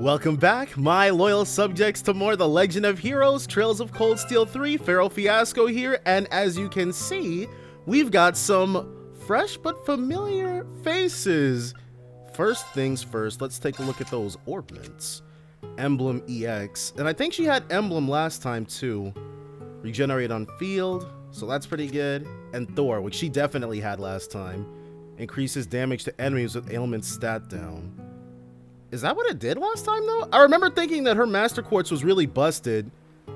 Welcome back, my loyal subjects, to more The Legend of Heroes, Trails of Cold Steel 3, Pharaoh Fiasco here, and as you can see, we've got some fresh but familiar faces. First things first, let's take a look at those orbments. Emblem EX, and I think she had Emblem last time too. Regenerate on field, so that's pretty good. And Thor, which she definitely had last time. Increases damage to enemies with ailment stat down. Is that what it did last time though? I remember thinking that her Master Quartz was really busted,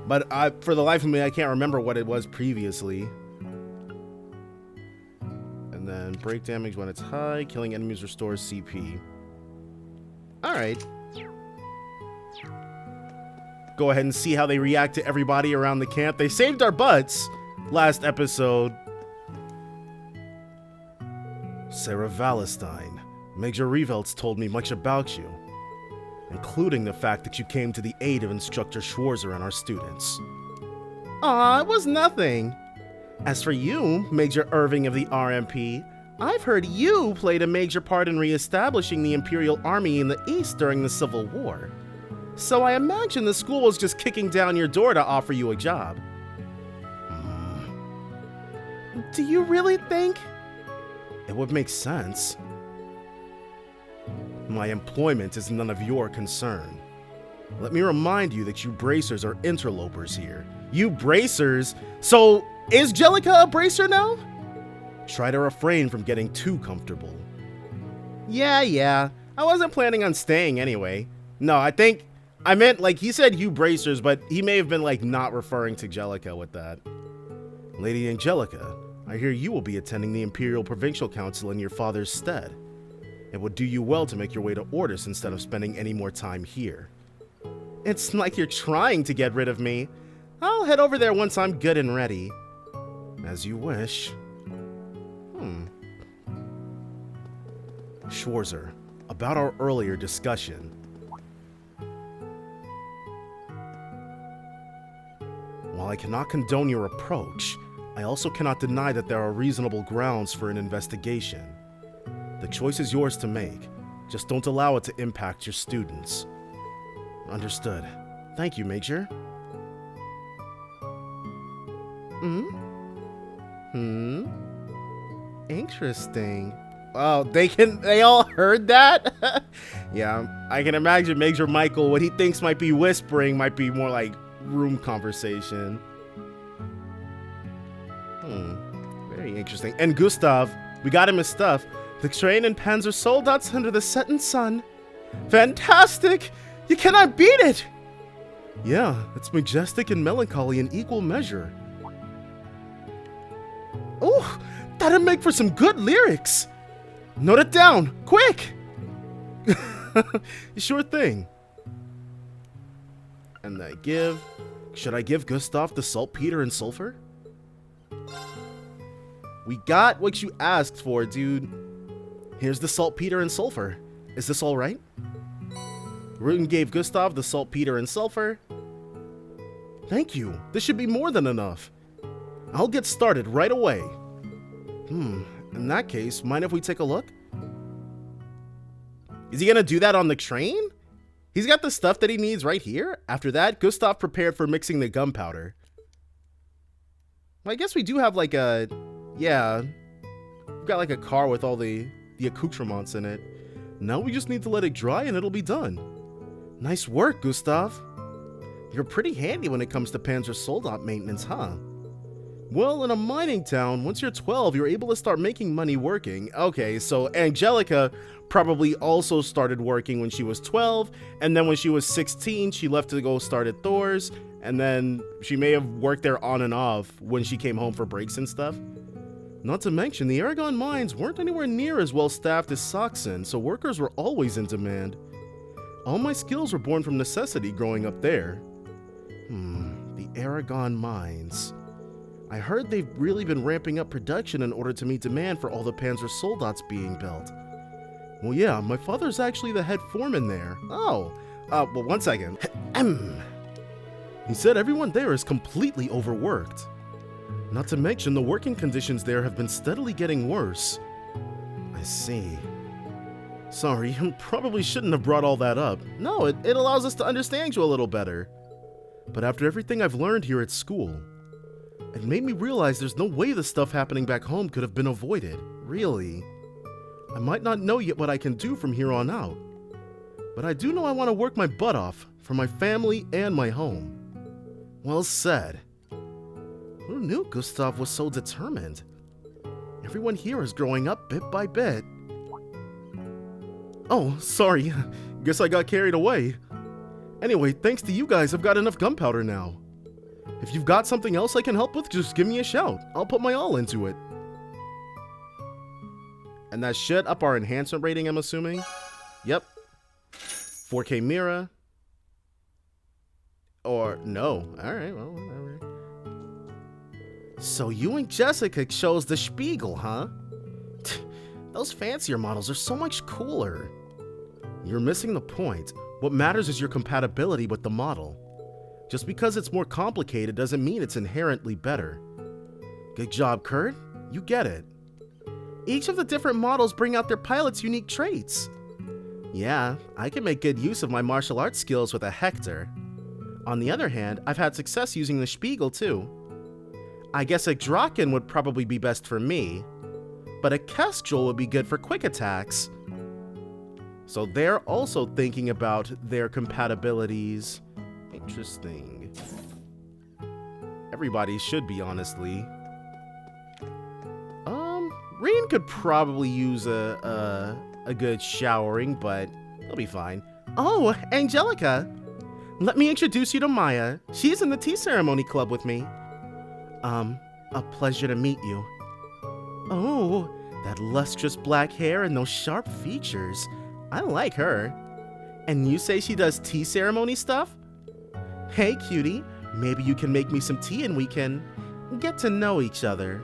but for the life of me, I can't remember what it was previously. And then break damage when it's high, killing enemies restores CP. Alright. Go ahead and see how they react to everybody around the camp. They saved our butts last episode. Sarah Valestine, Major Revelt's told me much about you, including the fact that you came to the aid of Instructor Schwarzer and our students. Aw, it was nothing. As for you, Major Irving of the RMP, I've heard you played a major part in re-establishing the Imperial Army in the East during the Civil War. So I imagine the school was just kicking down your door to offer you a job. Do you really think? It would make sense. My employment is none of your concern. Let me remind you that you bracers are interlopers here. You bracers? So, is Gelica a bracer now? Try to refrain from getting too comfortable. Yeah. I wasn't planning on staying anyway. No, I meant, like, he said you bracers, but he may have been, like, not referring to Gelica with that. Lady Angelica, I hear you will be attending the Imperial Provincial Council in your father's stead. It would do you well to make your way to Ordis instead of spending any more time here. It's like you're trying to get rid of me. I'll head over there once I'm good and ready. As you wish. Schwarzer, about our earlier discussion. While I cannot condone your approach, I also cannot deny that there are reasonable grounds for an investigation. The choice is yours to make. Just don't allow it to impact your students. Understood. Thank you, Major. Interesting. Oh, they all heard that? Yeah, I can imagine Major Michael, what he thinks might be whispering might be more like room conversation. Very interesting. And Gustav, we got him his stuff. The train and Panzer Soldaten under the setting sun. Fantastic! You cannot beat it! Yeah, it's majestic and melancholy in equal measure. Oh, that'd make for some good lyrics. Note it down, quick! Sure thing. And should I give Gustav the saltpeter and sulfur? We got what you asked for, dude. Here's the saltpeter and sulfur. Is this all right? Rean gave Gustav the saltpeter and sulfur. Thank you. This should be more than enough. I'll get started right away. In that case, mind if we take a look? Is he gonna do that on the train? He's got the stuff that he needs right here. After that, Gustav prepared for mixing the gunpowder. Well, I guess we do have like a... Yeah. We've got like a car with all the accoutrements in it. Now we just need to let it dry and it'll be done. Nice work, Gustav. You're pretty handy when it comes to Panzer Soldat maintenance, huh? Well, in a mining town, once you're 12, you're able to start making money working. Okay, so Angelica probably also started working when she was 12, and then when she was 16, she left to go start at Thor's, and then she may have worked there on and off when she came home for breaks and stuff. Not to mention, the Aragon mines weren't anywhere near as well staffed as Saxon, so workers were always in demand. All my skills were born from necessity growing up there. The Aragon mines. I heard they've really been ramping up production in order to meet demand for all the Panzer Soldats being built. Well, yeah, my father's actually the head foreman there. Oh, well, one second. He said everyone there is completely overworked. Not to mention the working conditions there have been steadily getting worse. I see. Sorry, I probably shouldn't have brought all that up. No, it allows us to understand you a little better. But after everything I've learned here at school, it made me realize there's no way the stuff happening back home could have been avoided. Really. I might not know yet what I can do from here on out, but I do know I want to work my butt off for my family and my home. Well said. Who knew Gustav was so determined? Everyone here is growing up bit by bit. Oh, sorry. Guess I got carried away. Anyway, thanks to you guys, I've got enough gunpowder now. If you've got something else I can help with, just give me a shout. I'll put my all into it. And that should up our enhancement rating, I'm assuming. Yep. 4K mirror. Or no. Alright, well, whatever. So you and Jessica chose the Spiegel, huh? Those fancier models are so much cooler. You're missing the point. What matters is your compatibility with the model. Just because it's more complicated doesn't mean it's inherently better. Good job, Kurt. You get it. Each of the different models bring out their pilot's unique traits. Yeah, I can make good use of my martial arts skills with a Hector. On the other hand, I've had success using the Spiegel too. I guess a Draken would probably be best for me, but a Kestrel would be good for quick attacks. So they're also thinking about their compatibilities. Interesting. Everybody should be, honestly. Rean could probably use a good showering, but he'll be fine. Oh, Angelica! Let me introduce you to Maya. She's in the tea ceremony club with me. A pleasure to meet you. Oh, that lustrous black hair and those sharp features. I like her. And you say she does tea ceremony stuff? Hey, cutie, maybe you can make me some tea and we can get to know each other.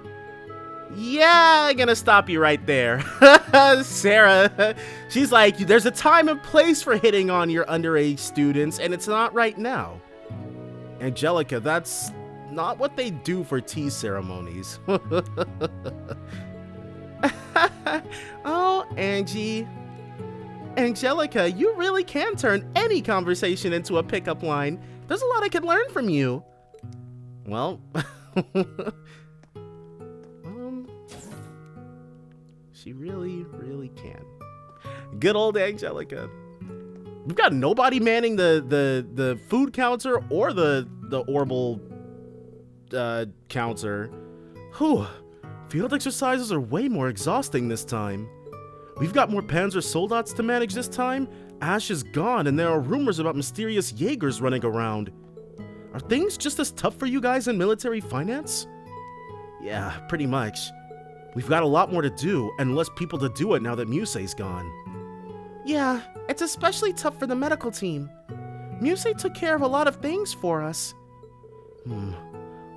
Yeah, I'm gonna stop you right there. Sarah, she's like, there's a time and place for hitting on your underage students, and it's not right now. Angelica, that's not what they do for tea ceremonies. Oh, Angie. Angelica, you really can turn any conversation into a pickup line. There's a lot I can learn from you. Well, she really, really can. Good old Angelica. We've got nobody manning the food counter or the orbal counter. Whew. Field exercises are way more exhausting this time. We've got more Panzer Soldats to manage this time. Ash is gone, and there are rumors about mysterious Jaegers running around. Are things just as tough for you guys in military finance? Yeah, pretty much. We've got a lot more to do, and less people to do it now that Musse's gone. Yeah, it's especially tough for the medical team. Musse took care of a lot of things for us. Well,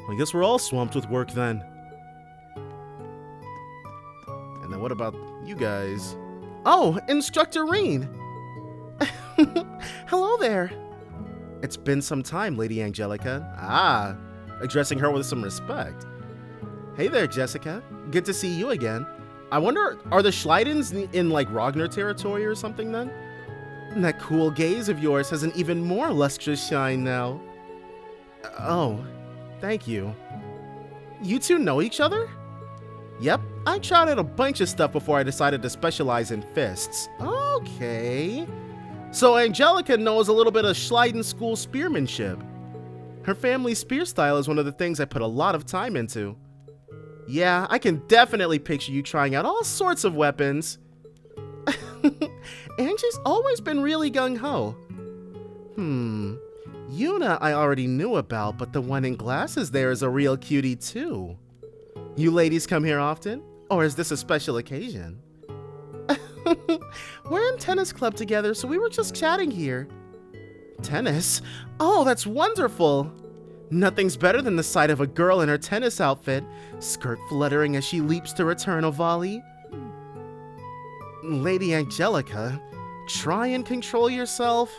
I guess we're all swamped with work then. And then what about you guys? Oh, Instructor Rean! Hello there! It's been some time, Lady Angelica. Ah, addressing her with some respect. Hey there, Jessica. Good to see you again. I wonder, are the Schleidens in like Ragnar territory or something then? And that cool gaze of yours has an even more lustrous shine now. Oh, thank you. You two know each other? Yep, I tried out a bunch of stuff before I decided to specialize in fists. Okay. So Angelica knows a little bit of Schleiden school spearmanship. Her family's spear style is one of the things I put a lot of time into. Yeah, I can definitely picture you trying out all sorts of weapons. Angie's always been really gung-ho. Juna I already knew about, but the one in glasses there is a real cutie too. You ladies come here often? Or is this a special occasion? We're in tennis club together, so we were just chatting here. Tennis? Oh, that's wonderful! Nothing's better than the sight of a girl in her tennis outfit, skirt fluttering as she leaps to return a volley. Lady Angelica, try and control yourself.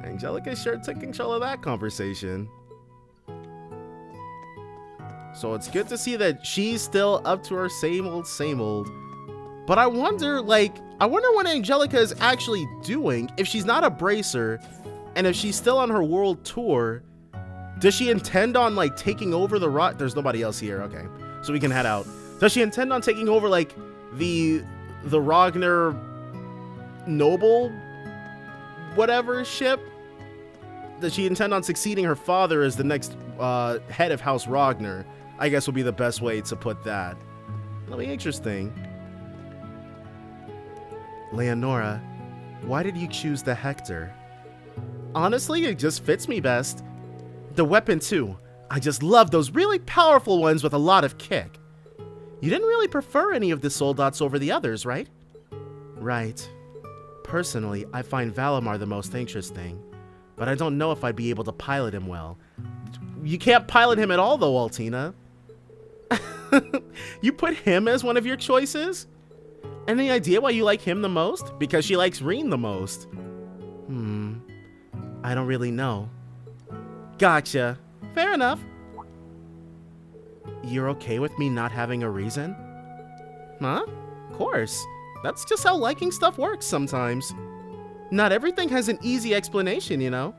Angelica sure took control of that conversation. So it's good to see that she's still up to her same old, same old. But I wonder what Angelica is actually doing if she's not a bracer, and if she's still on her world tour. Does she intend on like taking over the rock? There's nobody else here. Okay, so we can head out. Does she intend on taking over like the Ragnar noble whatever ship? Does she intend on succeeding her father as the next head of House Ragnar? I guess would be the best way to put that. That'll be interesting. Leonora, why did you choose the Hector? Honestly, it just fits me best. The weapon too. I just love those really powerful ones with a lot of kick. You didn't really prefer any of the soldats over the others, right? Right. Personally, I find Valimar the most interesting, but I don't know if I'd be able to pilot him well. You can't pilot him at all though, Altina. You put him as one of your choices? Any idea why you like him the most? Because she likes Rean the most. I don't really know. Gotcha. Fair enough. You're okay with me not having a reason? Huh? Of course. That's just how liking stuff works sometimes. Not everything has an easy explanation, you know?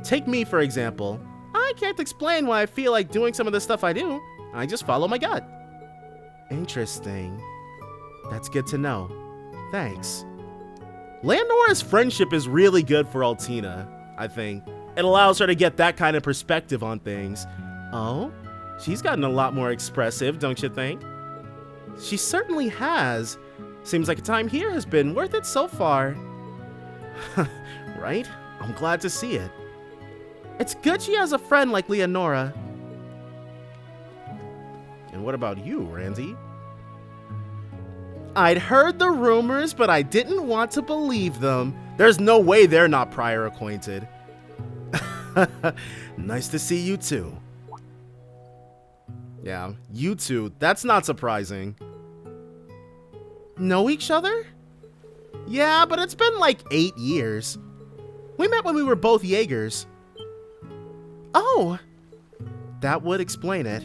Take me, for example. I can't explain why I feel like doing some of the stuff I do. I just follow my gut. Interesting. That's good to know. Thanks. Leonora's friendship is really good for Altina, I think. It allows her to get that kind of perspective on things. Oh? She's gotten a lot more expressive, don't you think? She certainly has. Seems like time here has been worth it so far. Right? I'm glad to see it. It's good she has a friend like Leonora. And what about you, Randy? I'd heard the rumors, but I didn't want to believe them. There's no way they're not prior acquainted. Nice to see you too. Yeah, you two. That's not surprising. Know each other? Yeah, but it's been like 8 years. We met when we were both Jaegers. Oh! That would explain it.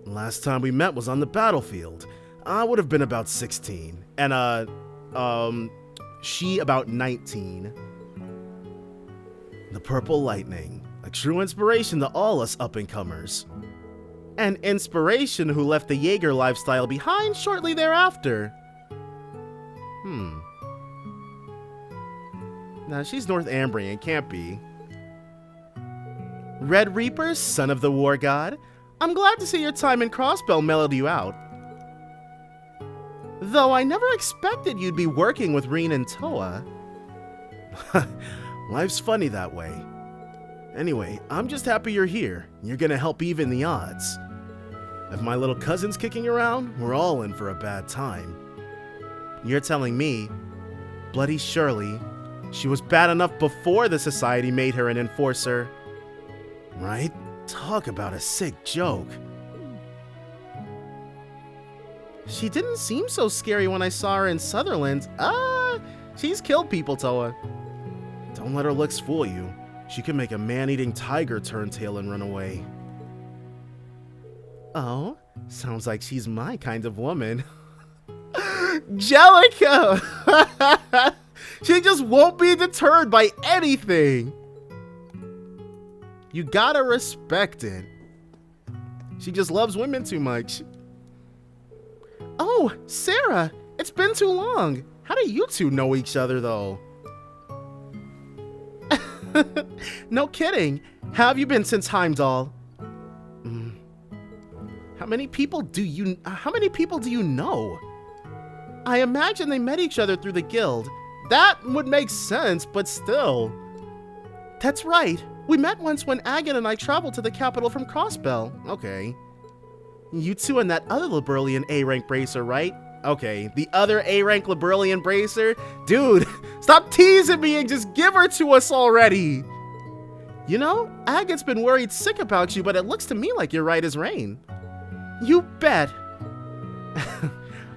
Last time we met was on the battlefield. I would have been about 16. And, she about 19. The Purple Lightning. A true inspiration to all us up-and-comers. An inspiration who left the Jaeger lifestyle behind shortly thereafter. Nah, she's North Ambrian, can't be. Red Reaper, son of the War God. I'm glad to see your time in Crossbell mellowed you out. Though I never expected you'd be working with Rean and Toa. Life's funny that way. Anyway, I'm just happy you're here. You're gonna help even the odds. If my little cousin's kicking around, we're all in for a bad time. You're telling me, Bloody Shirley, she was bad enough before the society made her an enforcer. Right? Talk about a sick joke. She didn't seem so scary when I saw her in Sutherland. She's killed people, Toa. Don't let her looks fool you. She could make a man-eating tiger turn tail and run away. Oh, sounds like she's my kind of woman. Gelica! She just won't be deterred by anything. You gotta respect it. She just loves women too much. Oh, Sarah, it's been too long. How do you two know each other, though? No kidding. How have you been since Heimdall? How many people do you know? I imagine they met each other through the guild. That would make sense, but still. That's right. We met once when Agan and I traveled to the capital from Crossbell. Okay. You two and that other Liberalian A-rank bracer, right? Okay, the other A-rank Liberalian bracer? Dude, stop teasing me and just give her to us already! You know, Agat's been worried sick about you, but it looks to me like you're right as rain. You bet!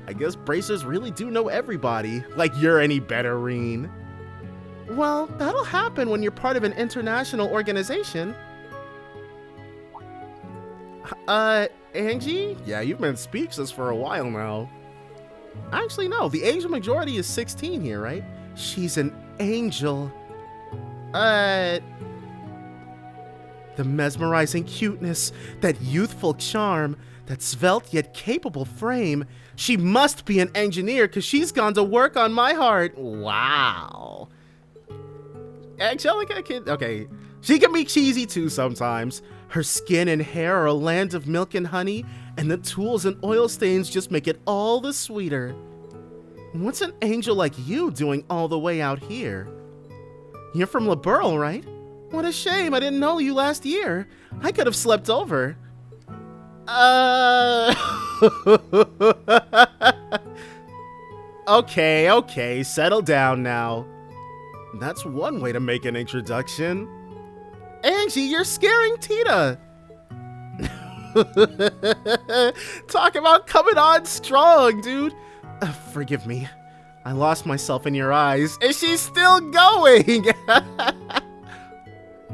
I guess bracers really do know everybody, like you're any better, Rean. Well, that'll happen when you're part of an international organization. Angie? Yeah, you've been speechless for a while now. Actually, no. The age majority is 16 here, right? She's an angel. The mesmerizing cuteness, that youthful charm, that svelte yet capable frame. She must be an engineer because she's gone to work on my heart. Wow. Angelica can... Okay. She can be cheesy too sometimes. Her skin and hair are a land of milk and honey, and the tools and oil stains just make it all the sweeter. What's an angel like you doing all the way out here? You're from Liberl, right? What a shame, I didn't know you last year. I could have slept over. Okay, settle down now. That's one way to make an introduction. Angie, you're scaring Tina. Talk about coming on strong, dude. Forgive me. I lost myself in your eyes. And she's still going.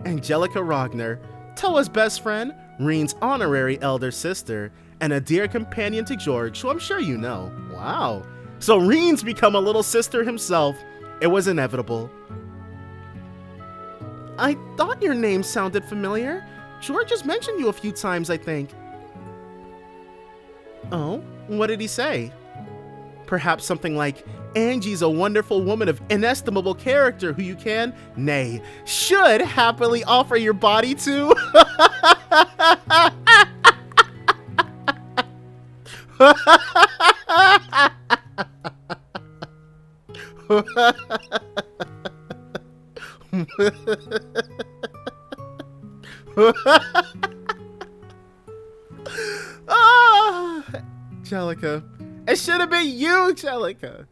Angelica Rogner, Toa's best friend, Rean's honorary elder sister, and a dear companion to George, who I'm sure you know. Wow. So Rean's become a little sister himself. It was inevitable. I thought your name sounded familiar. George has mentioned you a few times, I think. Oh, what did he say? Perhaps something like, Angie's a wonderful woman of inestimable character who you can, nay, should happily offer your body to. Gelica. It should have been you, Gelica.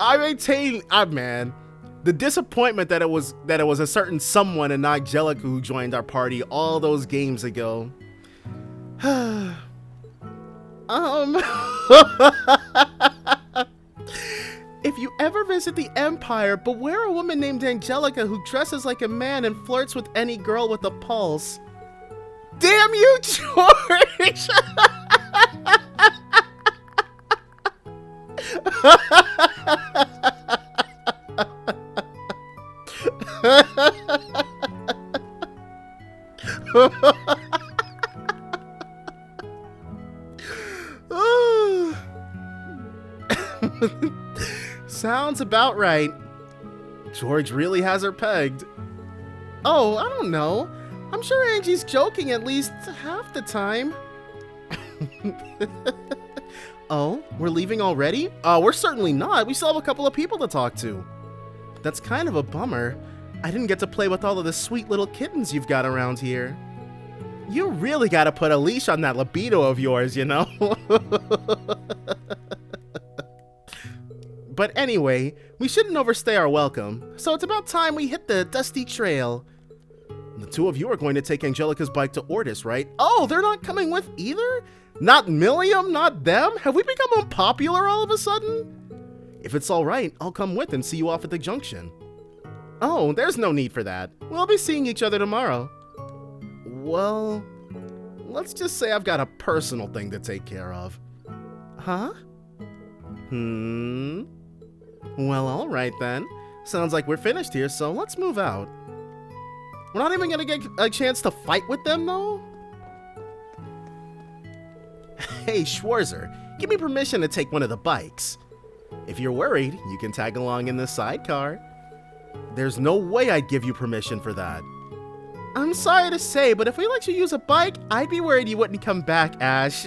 I maintain, man, the disappointment that it was a certain someone and not Gelica who joined our party all those games ago. If you ever visit the Empire, beware a woman named Angelica who dresses like a man and flirts with any girl with a pulse. Damn you, George! Sounds about right. George really has her pegged. Oh, I don't know. I'm sure Angie's joking at least half the time. Oh, we're leaving already? We're certainly not. We still have a couple of people to talk to. That's kind of a bummer. I didn't get to play with all of the sweet little kittens you've got around here. You really gotta put a leash on that libido of yours, you know? But anyway, we shouldn't overstay our welcome, so it's about time we hit the dusty trail. The two of you are going to take Angelica's bike to Ortis, right? Oh, they're not coming with either? Not Milliam, not them? Have we become unpopular all of a sudden? If it's alright, I'll come with and see you off at the junction. Oh, there's no need for that. We'll be seeing each other tomorrow. Well, let's just say I've got a personal thing to take care of. Huh? Well, alright then. Sounds like we're finished here, so let's move out. We're not even gonna get a chance to fight with them, though? Hey, Schwarzer, give me permission to take one of the bikes. If you're worried, you can tag along in the sidecar. There's no way I'd give you permission for that. I'm sorry to say, but if we let you use a bike, I'd be worried you wouldn't come back, Ash.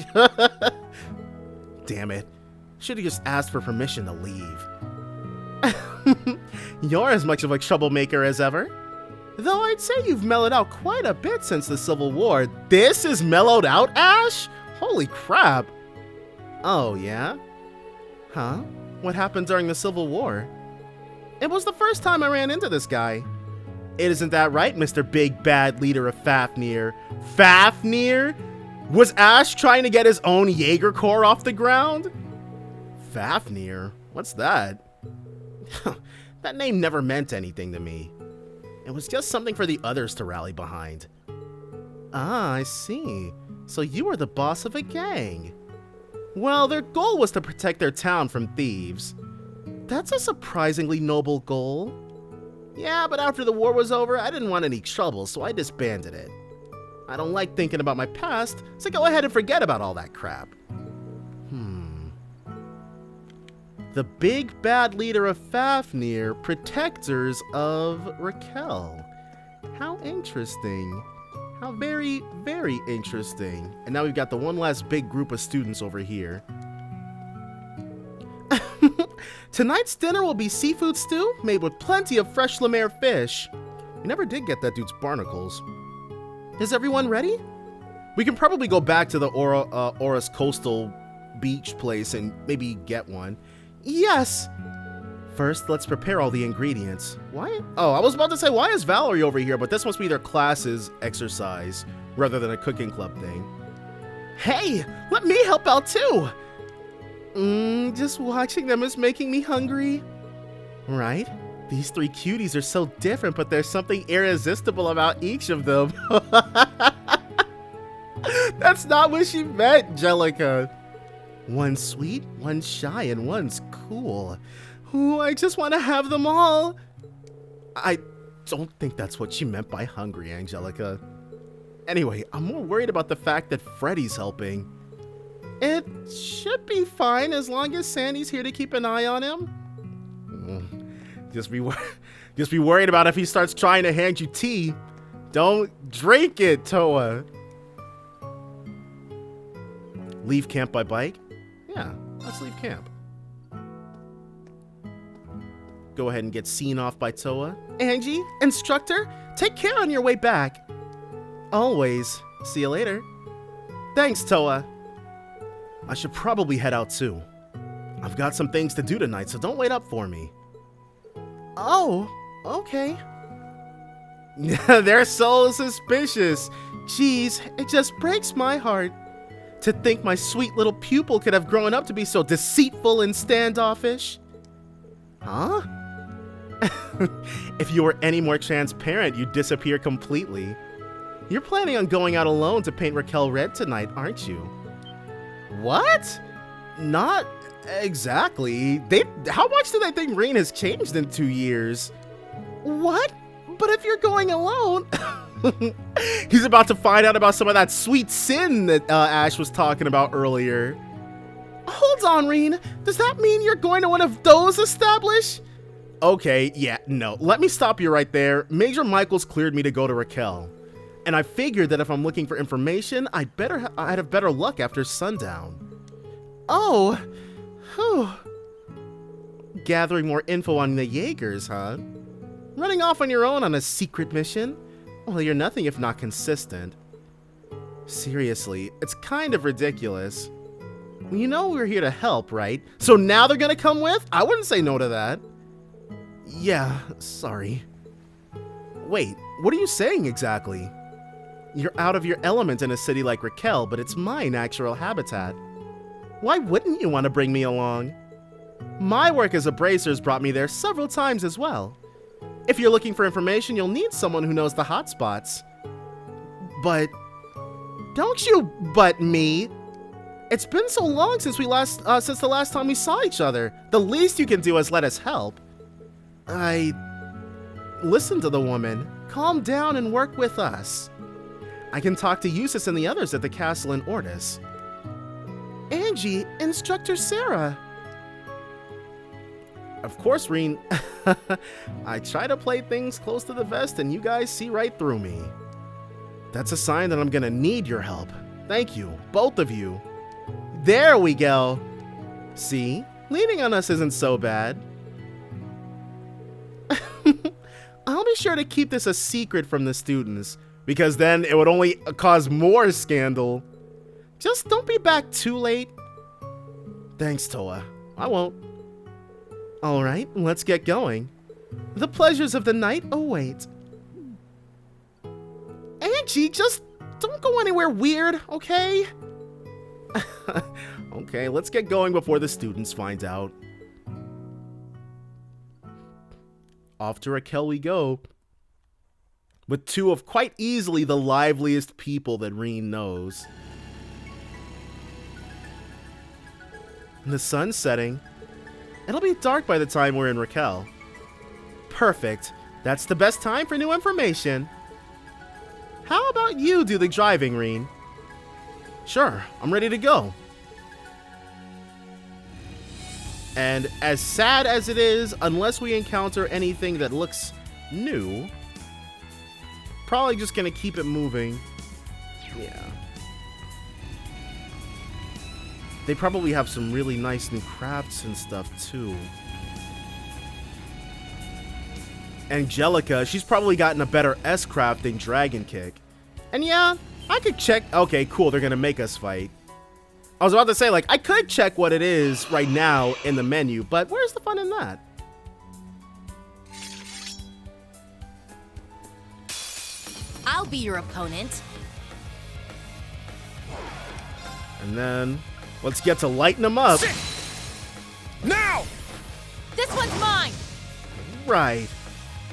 Damn it. Should've just asked for permission to leave. You're as much of a troublemaker as ever. Though I'd say you've mellowed out quite a bit since the Civil War. This is mellowed out, Ash? Holy crap. Oh, yeah? Huh? What happened during the Civil War? It was the first time I ran into this guy. Isn't that right, Mr. Big Bad Leader of Fafnir? Fafnir? Was Ash trying to get his own Jaeger Corps off the ground? Fafnir? What's that? That name never meant anything to me. It was just something for the others to rally behind. Ah, I see. So you were the boss of a gang. Well, their goal was to protect their town from thieves. That's a surprisingly noble goal. Yeah, but after the war was over, I didn't want any trouble, so I disbanded it. I don't like thinking about my past, so go ahead and forget about all that crap. The big bad leader of Fafnir, protectors of Raquel. How interesting. How very, very interesting. And now we've got the one last big group of students over here. Tonight's dinner will be seafood stew made with plenty of fresh Lemaire fish. We never did get that dude's barnacles. Is everyone ready? We can probably go back to the Oris Coastal Beach place and maybe get one. Yes! First, let's prepare all the ingredients. Why? Oh, I was about to say, why is Valerie over here? But this must be their class's exercise rather than a cooking club thing. Hey, let me help out too! Just watching them is making me hungry. Right? These three cuties are so different, but there's something irresistible about each of them. That's not what she meant, Gelica. One's sweet, one's shy, and one's cool. Ooh, I just want to have them all. I don't think that's what she meant by hungry, Angelica. Anyway, I'm more worried about the fact that Freddy's helping. It should be fine as long as Sandy's here to keep an eye on him. Just be worried about if he starts trying to hand you tea. Don't drink it, Toa. Leave camp by bike? Yeah, let's leave camp. Go ahead and get seen off by Toa. Angie, Instructor, take care on your way back. Always. See you later. Thanks, Toa. I should probably head out too. I've got some things to do tonight, so don't wait up for me. Oh, okay. They're so suspicious. Jeez, it just breaks my heart. To think my sweet little pupil could have grown up to be so deceitful and standoffish. Huh? If you were any more transparent, you'd disappear completely. You're planning on going out alone to paint Raquel red tonight, aren't you? What? Not exactly. How much do they think Rean has changed in 2 years? What? But if you're going alone... He's about to find out about some of that sweet sin that Ash was talking about earlier. Hold on, Rean. Does that mean you're going to one of those establish? Okay, yeah, no. Let me stop you right there. Major Michaels cleared me to go to Raquel. And I figured that if I'm looking for information, I'd have better luck after sundown. Oh. Whew. Gathering more info on the Jaegers, huh? Running off on your own on a secret mission? Well, you're nothing if not consistent. Seriously, it's kind of ridiculous. You know we're here to help, right? So now they're gonna come with? I wouldn't say no to that. Yeah, sorry. Wait, what are you saying exactly? You're out of your element in a city like Raquel, but it's my natural habitat. Why wouldn't you want to bring me along? My work as a bracer's brought me there several times as well. If you're looking for information, you'll need someone who knows the hotspots. But... don't you but me! It's been so long since since the last time we saw each other. The least you can do is let us help. Listen to the woman. Calm down and work with us. I can talk to Eustace and the others at the castle in Ortis. Angie, Instructor Sara. Of course, Rean. I try to play things close to the vest and you guys see right through me. That's a sign that I'm gonna need your help. Thank you, both of you. There we go. See? Leaning on us isn't so bad. I'll be sure to keep this a secret from the students, because then it would only cause more scandal. Just don't be back too late. Thanks, Toa. I won't. Alright, let's get going. The pleasures of the night await. Angie, just don't go anywhere weird, okay? Okay, let's get going before the students find out. Off to Raquel we go. With two of quite easily the liveliest people that Rean knows. The sun's setting. It'll be dark by the time we're in Raquel. Perfect. That's the best time for new information. How about you do the driving, Rean? Sure, I'm ready to go. And as sad as it is, unless we encounter anything that looks new, probably just gonna keep it moving. Yeah. They probably have some really nice new crafts and stuff too. Angelica, she's probably gotten a better S-craft than Dragon Kick. And yeah, I could check. Okay, cool, they're gonna make us fight. I was about to say, like, I could check what it is right now in the menu, but where's the fun in that? I'll be your opponent. And then, let's get to lighting them up. Sit. Now! This one's mine. Right.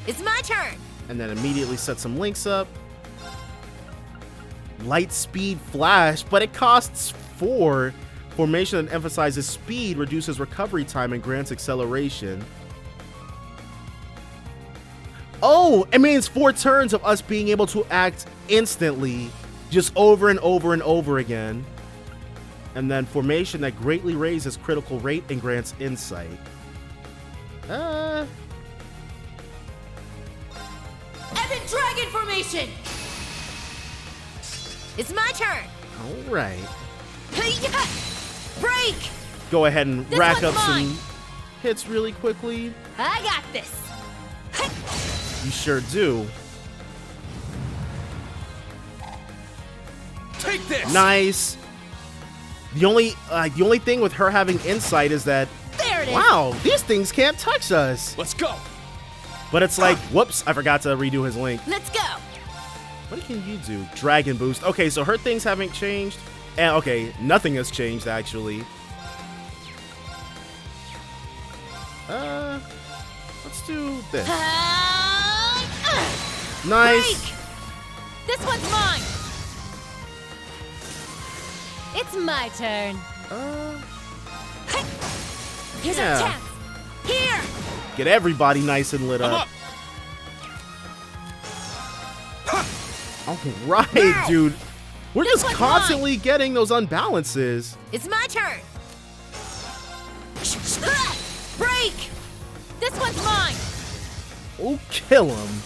It's my turn. And then immediately set some links up. Light speed flash, but it costs 4. Formation that emphasizes speed reduces recovery time and grants acceleration. Oh, it means 4 turns of us being able to act instantly, just over and over and over again. And then formation that greatly raises critical rate and grants insight. Evan Dragon Formation! It's my turn! Alright. Break! Go ahead and This rack one's up mine. some hits really quickly. I got this! You sure do. Take this! Nice. The only thing with her having insight is that, There it is! wow, these things can't touch us. Let's go! But it's like, whoops, I forgot to redo his link. Let's go! What can you do? Dragon boost. Okay, so her things haven't changed. And okay, nothing has changed actually. Let's do this. Nice. Break! This one's mine! It's my turn. Here's yeah. our chance! Here! Get everybody nice and lit I'm up. up! All right, Now. dude. We're This just one's constantly getting those unbalances. It's my turn! Break! This one's mine! Oh, kill him.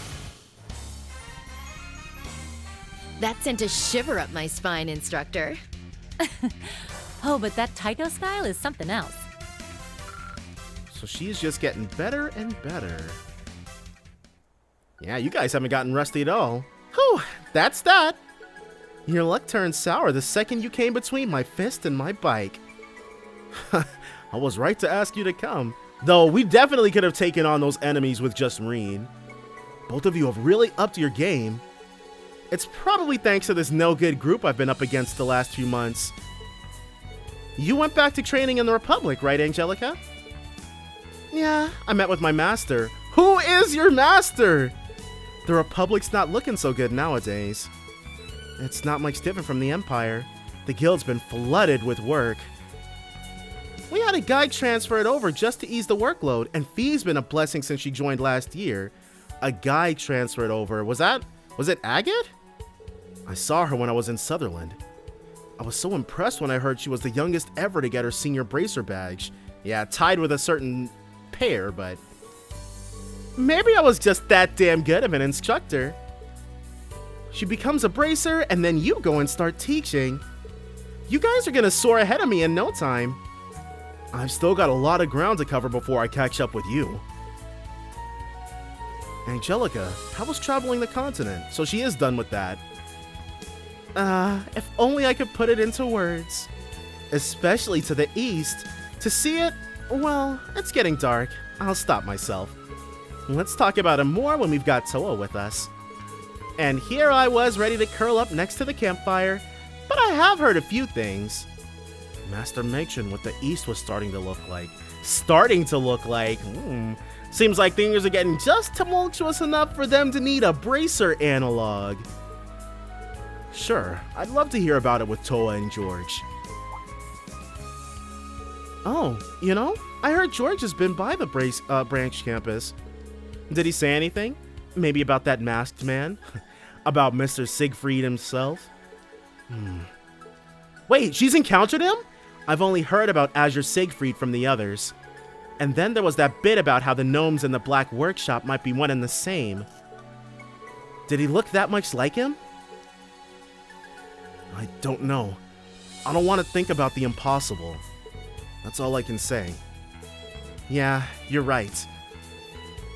That sent a shiver up my spine, Instructor. Oh, but that Taiko style is something else. So she's just getting better and better. Yeah, you guys haven't gotten rusty at all. Whew, that's that. Your luck turned sour the second you came between my fist and my bike. I was right to ask you to come. Though we definitely could have taken on those enemies with just Rean. Both of you have really upped your game. It's probably thanks to this no-good group I've been up against the last few months. You went back to training in the Republic, right, Angelica? Yeah, I met with my master. Who is your master? The Republic's not looking so good nowadays. It's not much different from the Empire. The guild's been flooded with work. We had a guide transfer it over just to ease the workload, and Fee's been a blessing since she joined last year. A guide transferred over. Was it Agate? I saw her when I was in Sutherland. I was so impressed when I heard she was the youngest ever to get her senior bracer badge. Yeah, tied with a certain pair, but maybe I was just that damn good of an instructor. She becomes a bracer, and then you go and start teaching. You guys are gonna soar ahead of me in no time. I've still got a lot of ground to cover before I catch up with you. Angelica, how was traveling the continent? So she is done with that. If only I could put it into words. Especially to the east. To see it, well, it's getting dark. I'll stop myself. Let's talk about it more when we've got Toa with us. And here I was ready to curl up next to the campfire, but I have heard a few things. Master mentioned what the east was starting to look like. Seems like things are getting just tumultuous enough for them to need a bracer analog. Sure, I'd love to hear about it with Toa and George. Oh, you know, I heard George has been by the branch campus. Did he say anything? Maybe about that masked man? About Mr. Siegfried himself? Wait, she's encountered him? I've only heard about Azure Siegfried from the others. And then there was that bit about how the gnomes in the Black Workshop might be one and the same. Did he look that much like him? I don't know. I don't want to think about the impossible. That's all I can say. Yeah, you're right.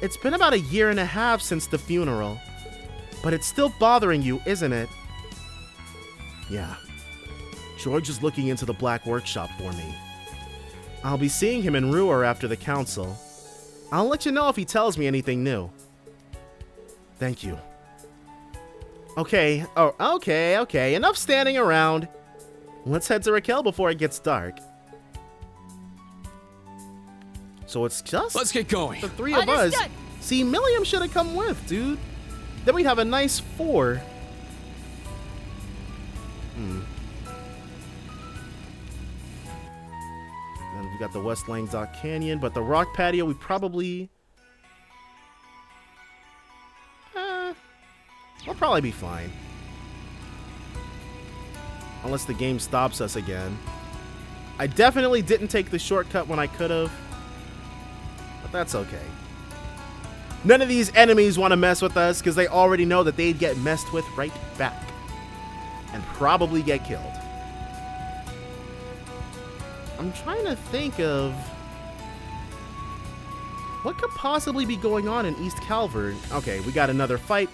It's been about 1.5 years since the funeral. But it's still bothering you, isn't it? Yeah. George is looking into the Black Workshop for me. I'll be seeing him in Ruhr after the council. I'll let you know if he tells me anything new. Thank you. Okay, okay. Enough standing around. Let's head to Raquel before it gets dark. So it's just Let's get going. the 3 of us. See, Milliam should have come with, dude. Then we'd have a nice 4. Then we got the West Languedoc Canyon, but the rock patio we probably... we'll probably be fine. Unless the game stops us again. I definitely didn't take the shortcut when I could have. But that's okay. None of these enemies want to mess with us because they already know that they'd get messed with right back. And probably get killed. I'm trying to think of what could possibly be going on in East Calvert. Okay, we got another fight.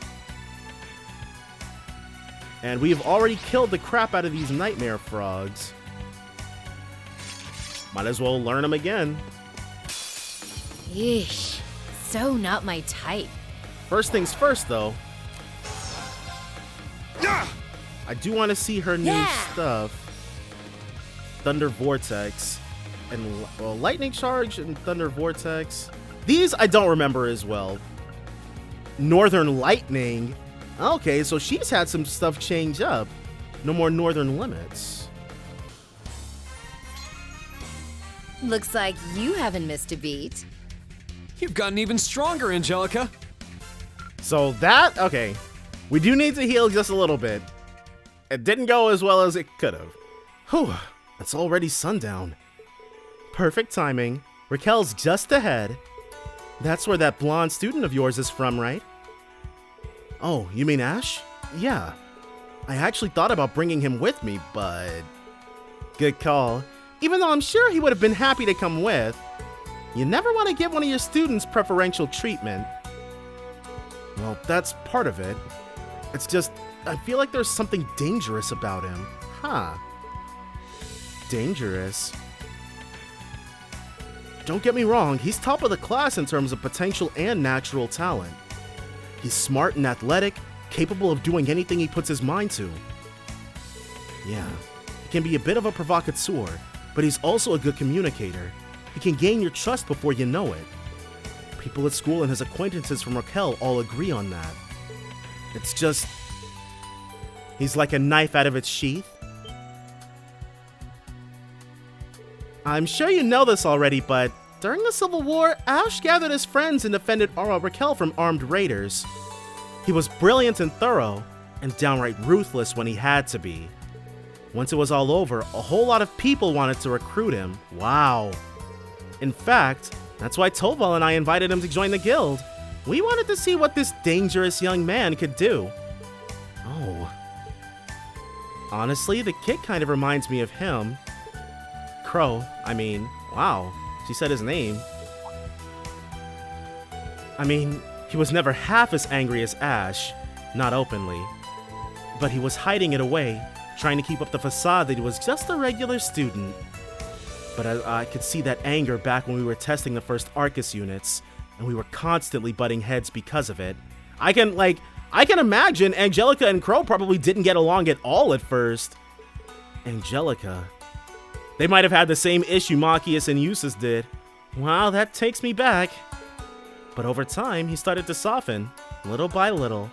And we've already killed the crap out of these nightmare frogs. Might as well learn them again. Yeesh. So not my type. First things first, though. I do want to see her new stuff. Thunder Vortex. And Lightning Charge and Thunder Vortex. These I don't remember as well. Northern Lightning. Okay, so she's had some stuff change up. No more Northern Limits. Looks like you haven't missed a beat. You've gotten even stronger, Angelica. So that, okay. We do need to heal just a little bit. It didn't go as well as it could have. Whew, it's already sundown. Perfect timing. Raquel's just ahead. That's where that blonde student of yours is from, right? Oh, you mean Ash? Yeah. I actually thought about bringing him with me, but... Good call. Even though I'm sure he would have been happy to come with. You never want to give one of your students preferential treatment. Well, that's part of it. It's just, I feel like there's something dangerous about him. Huh. Dangerous. Don't get me wrong, he's top of the class in terms of potential and natural talent. He's smart and athletic, capable of doing anything he puts his mind to. Yeah, he can be a bit of a provocateur, but he's also a good communicator. He can gain your trust before you know it. People at school and his acquaintances from Raquel all agree on that. It's just... he's like a knife out of its sheath. I'm sure you know this already, but during the Civil War, Ash gathered his friends and defended Raquel from armed raiders. He was brilliant and thorough, and downright ruthless when he had to be. Once it was all over, a whole lot of people wanted to recruit him. Wow. In fact, that's why Toval and I invited him to join the guild. We wanted to see what this dangerous young man could do. Oh. Honestly, the kid kind of reminds me of him. Crow, I mean, wow. She said his name. I mean, he was never half as angry as Ash, not openly. But he was hiding it away, trying to keep up the facade that he was just a regular student. But I could see that anger back when we were testing the first Arcus units, and we were constantly butting heads because of it. I can imagine Angelica and Crow probably didn't get along at all at first. Angelica... they might have had the same issue Machias and Eustace did. Wow, that takes me back. But over time, he started to soften, little by little.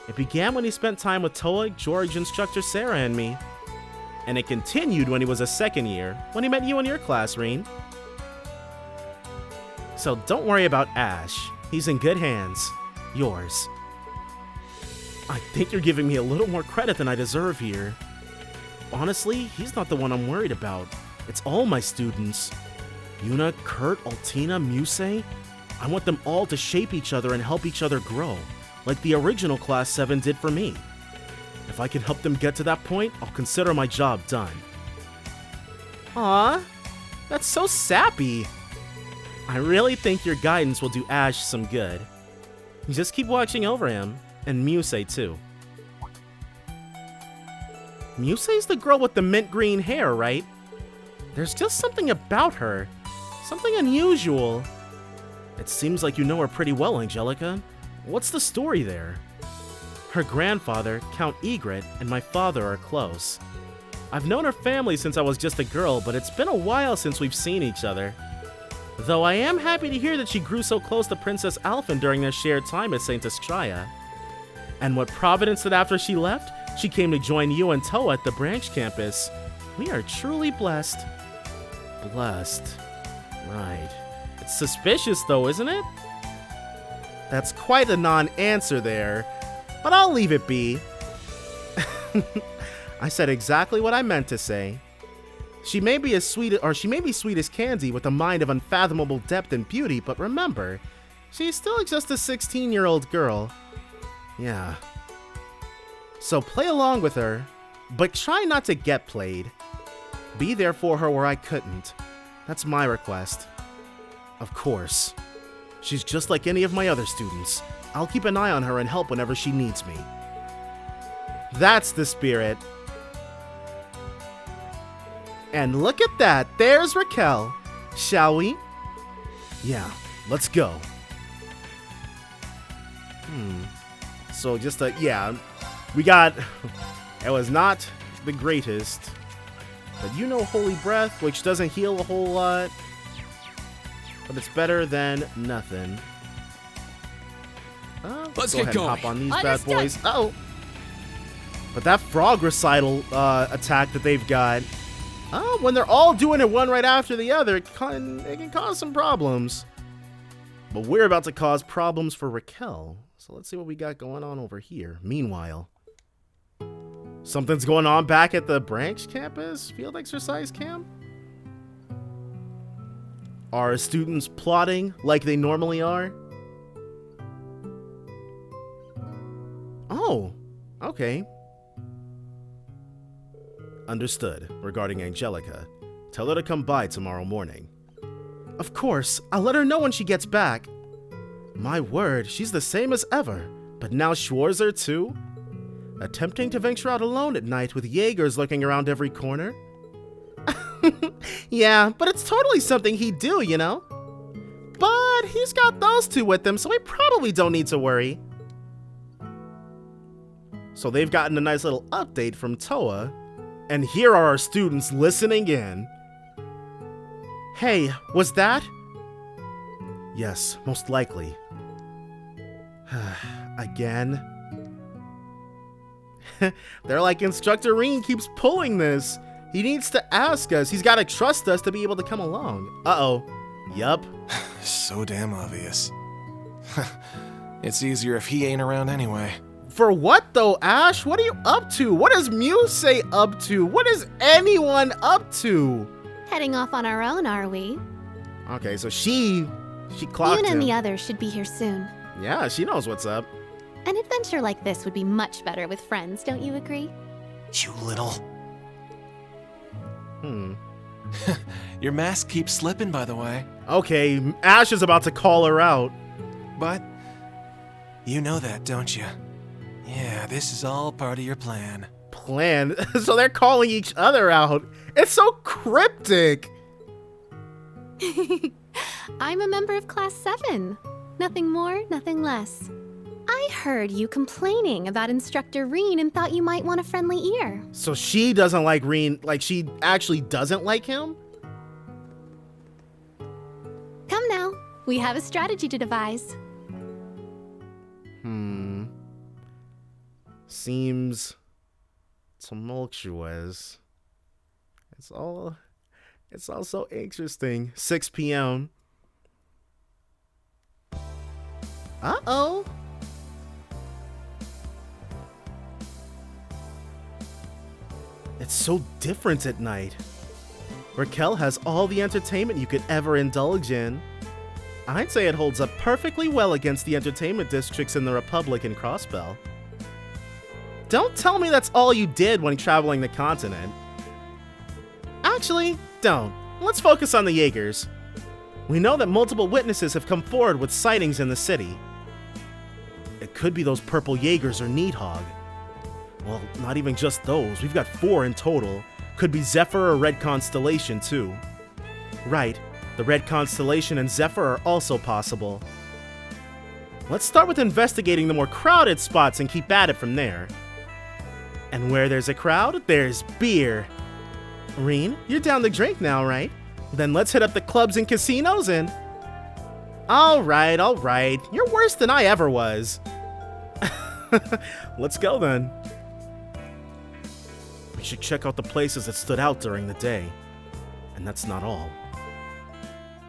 It began when he spent time with Toa, George, Instructor Sara, and me. And it continued when he was a second year, when he met you in your class, Rean. So don't worry about Ash. He's in good hands. Yours. I think you're giving me a little more credit than I deserve here. Honestly, he's not the one I'm worried about. It's all my students. Juna, Kurt, Altina, Musse. I want them all to shape each other and help each other grow, like the original Class 7 did for me. If I can help them get to that point, I'll consider my job done. Aw, that's so sappy. I really think your guidance will do Ash some good. Just keep watching over him, and Musse too. Musse's the girl with the mint green hair, right? There's just something about her. Something unusual. It seems like you know her pretty well, Angelica. What's the story there? Her grandfather, Count Egret, and my father are close. I've known her family since I was just a girl, but it's been a while since we've seen each other. Though I am happy to hear that she grew so close to Princess Alphen during their shared time at St. Estrella. And what Providence did after she left, she came to join you and Toa at the branch campus. We are truly blessed. Blessed. Right. It's suspicious though, isn't it? That's quite a non-answer there, but I'll leave it be. I said exactly what I meant to say. She may be sweet as candy with a mind of unfathomable depth and beauty, but remember, she's still just a 16-year-old girl. Yeah. So play along with her, but try not to get played. Be there for her where I couldn't. That's my request. Of course. She's just like any of my other students. I'll keep an eye on her and help whenever she needs me. That's the spirit. And look at that, there's Raquel. Shall we? Yeah, let's go. So just we got, it was not the greatest, but you know Holy Breath, which doesn't heal a whole lot, but it's better than nothing. Let's go get ahead going. And hop on these Understood. bad boys. Oh, but that frog recital attack that they've got, when they're all doing it one right after the other, it can cause some problems. But we're about to cause problems for Raquel. So let's see what we got going on over here. Meanwhile, something's going on back at the branch campus field exercise camp. Are students plotting like they normally are? Oh, okay. Understood. Regarding Angelica, tell her to come by tomorrow morning. Of course, I'll let her know when she gets back. My word, she's the same as ever, but now Schwarzer too? Attempting to venture out alone at night with Jaegers lurking around every corner? Yeah, but it's totally something he'd do, you know? But he's got those two with him, so we probably don't need to worry. So they've gotten a nice little update from Toa, and here are our students listening in. Hey, was that? Yes, most likely. Again? They're like, Instructor Rean keeps pulling this. He needs to ask us. He's got to trust us to be able to come along. Uh-oh. Yup. So damn obvious. It's easier if he ain't around anyway. For what though, Ash? What are you up to? What is Musse up to? What is anyone up to? Heading off on our own, are we? Okay, so she clocked Juna him. and the others should be here soon. Yeah, she knows what's up. An adventure like this would be much better with friends, don't you agree? You little... Your mask keeps slipping, by the way. Okay, Ash is about to call her out. But you know that, don't you? Yeah, this is all part of your plan. Plan? So they're calling each other out. It's so cryptic. I'm a member of Class 7. Nothing more, nothing less. I heard you complaining about Instructor Rean and thought you might want a friendly ear. So she doesn't like Rean, like she actually doesn't like him? Come now, we have a strategy to devise. Seems tumultuous. It's all so interesting. 6 p.m. Uh-oh. It's so different at night. Raquel has all the entertainment you could ever indulge in. I'd say it holds up perfectly well against the entertainment districts in the Republic and Crossbell. Don't tell me that's all you did when traveling the continent. Actually, don't. Let's focus on the Jaegers. We know that multiple witnesses have come forward with sightings in the city. It could be those purple Jaegers or Needhog. Well, not even just those. We've got 4 in total. Could be Zephyr or Red Constellation, too. Right. The Red Constellation and Zephyr are also possible. Let's start with investigating the more crowded spots and keep at it from there. And where there's a crowd, there's beer. Rean, you're down to drink now, right? Then let's hit up the clubs and casinos and... Alright. You're worse than I ever was. Let's go then. We should check out the places that stood out during the day. And that's not all.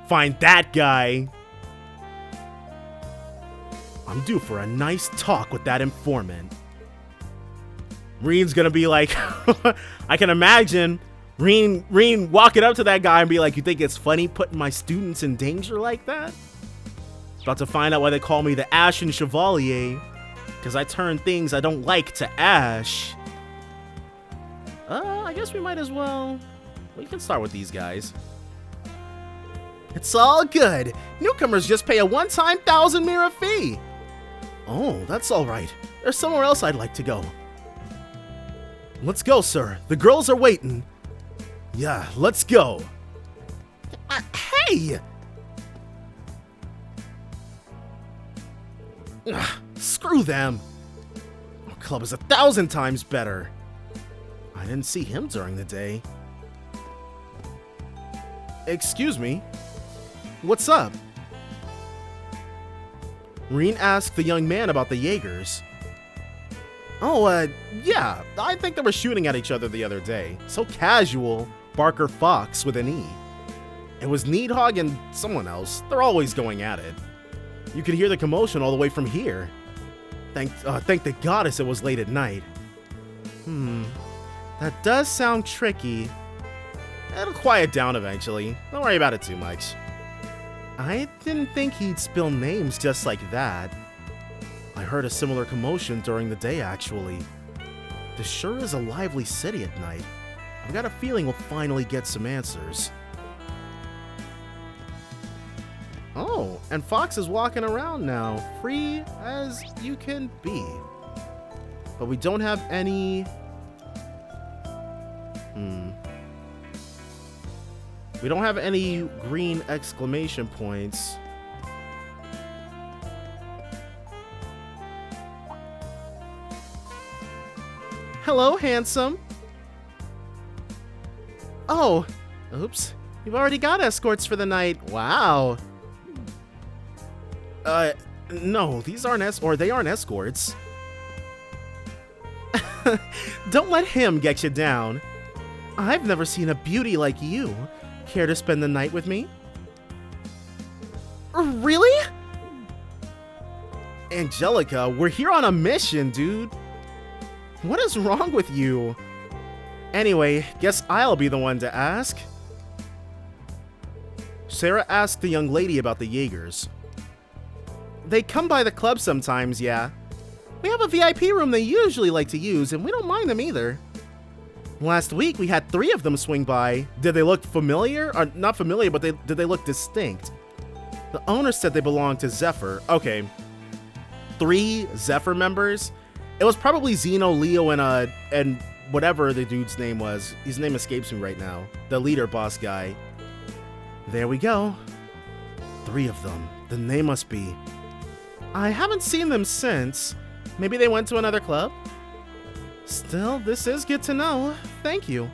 Find that guy! I'm due for a nice talk with that informant. Rean's gonna be like... I can imagine Rean walking up to that guy and be like, you think it's funny putting my students in danger like that? About to find out why they call me the Ash and Chevalier. Because I turn things I don't like to ash. I guess we might as well... We can start with these guys. It's all good. Newcomers just pay a one-time 1,000 mira fee. Oh, that's all right. There's somewhere else I'd like to go. Let's go, sir. The girls are waiting. Yeah, let's go. Hey! Ugh, screw them. Our club is 1,000 times better. I didn't see him during the day. Excuse me? What's up? Rean asked the young man about the Jaegers. Oh, yeah, I think they were shooting at each other the other day. So casual, Barker Fox with an E. It was Needhog and someone else. They're always going at it. You could hear the commotion all the way from here. Thank the goddess it was late at night. That does sound tricky. It'll quiet down eventually. Don't worry about it too much. I didn't think he'd spill names just like that. I heard a similar commotion during the day, actually. This sure is a lively city at night. I've got a feeling we'll finally get some answers. Oh, and Fox is walking around now, free as you can be. But we don't have any... We don't have any green exclamation points. Hello, handsome. Oh, oops. You've already got escorts for the night. Wow. No, these aren't they aren't escorts. Don't let him get you down. I've never seen a beauty like you. Care to spend the night with me? Really? Angelica, we're here on a mission, dude. What is wrong with you? Anyway, guess I'll be the one to ask. Sara asked the young lady about the Jaegers. They come by the club sometimes, yeah. We have a VIP room they usually like to use, and we don't mind them either. Last week, we had 3 of them swing by. Did they look familiar? Or not familiar, but did they look distinct? The owner said they belonged to Zephyr. Okay. 3 Zephyr members? It was probably Zeno, Leo, and whatever the dude's name was. His name escapes me right now. The leader boss guy. There we go. 3 of them. Then they must be. I haven't seen them since. Maybe they went to another club? Still, this is good to know. Thank you.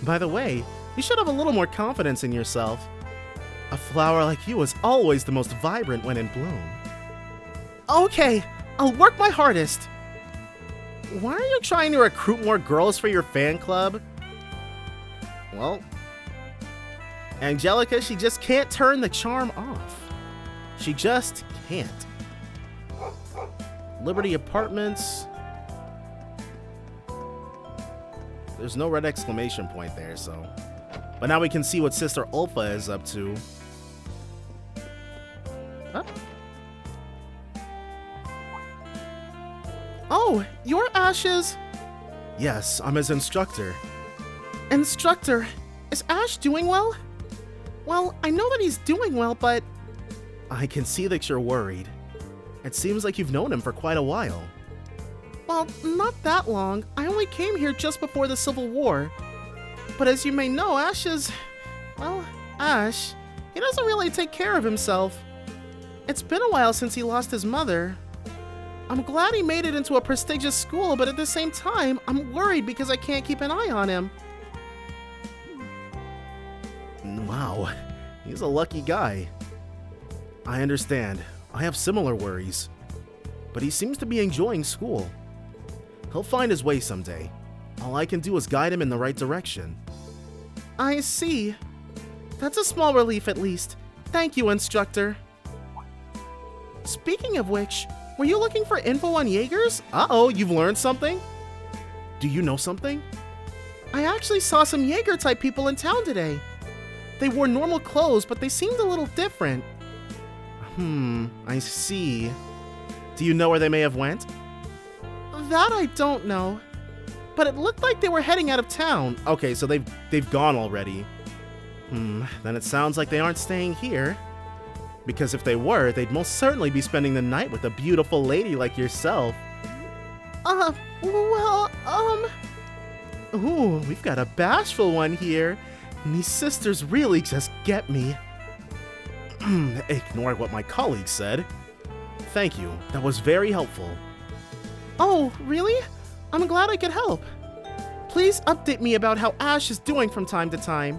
By the way, you should have a little more confidence in yourself. A flower like you is always the most vibrant when in bloom. Okay, I'll work my hardest. Why are you trying to recruit more girls for your fan club? Well, Angelica, she just can't turn the charm off. She just can't. Liberty Apartments. There's no red exclamation point there, so. But now we can see what Sister Ulfa is up to. Huh? Oh, you're Ash's? Yes, I'm his instructor. Instructor, is Ash doing well? Well, I know that he's doing well, but... I can see that you're worried. It seems like you've known him for quite a while. Well, not that long. I only came here just before the Civil War. But as you may know, Ash is... Well, Ash, he doesn't really take care of himself. It's been a while since he lost his mother. I'm glad he made it into a prestigious school, but at the same time, I'm worried because I can't keep an eye on him. Wow, he's a lucky guy. I understand. I have similar worries. But he seems to be enjoying school. He'll find his way someday. All I can do is guide him in the right direction. I see. That's a small relief at least. Thank you, Instructor. Speaking of which, were you looking for info on Jaegers? Uh-oh, you've learned something? Do you know something? I actually saw some Jaeger-type people in town today. They wore normal clothes, but they seemed a little different. I see. Do you know where they may have went? That I don't know. But it looked like they were heading out of town. Okay, so they've gone already. Then it sounds like they aren't staying here. Because if they were, they'd most certainly be spending the night with a beautiful lady like yourself. Ooh, we've got a bashful one here. And these sisters really just get me. Ignore what my colleague said. Thank you, that was very helpful. Oh, really? I'm glad I could help. Please update me about how Ash is doing from time to time.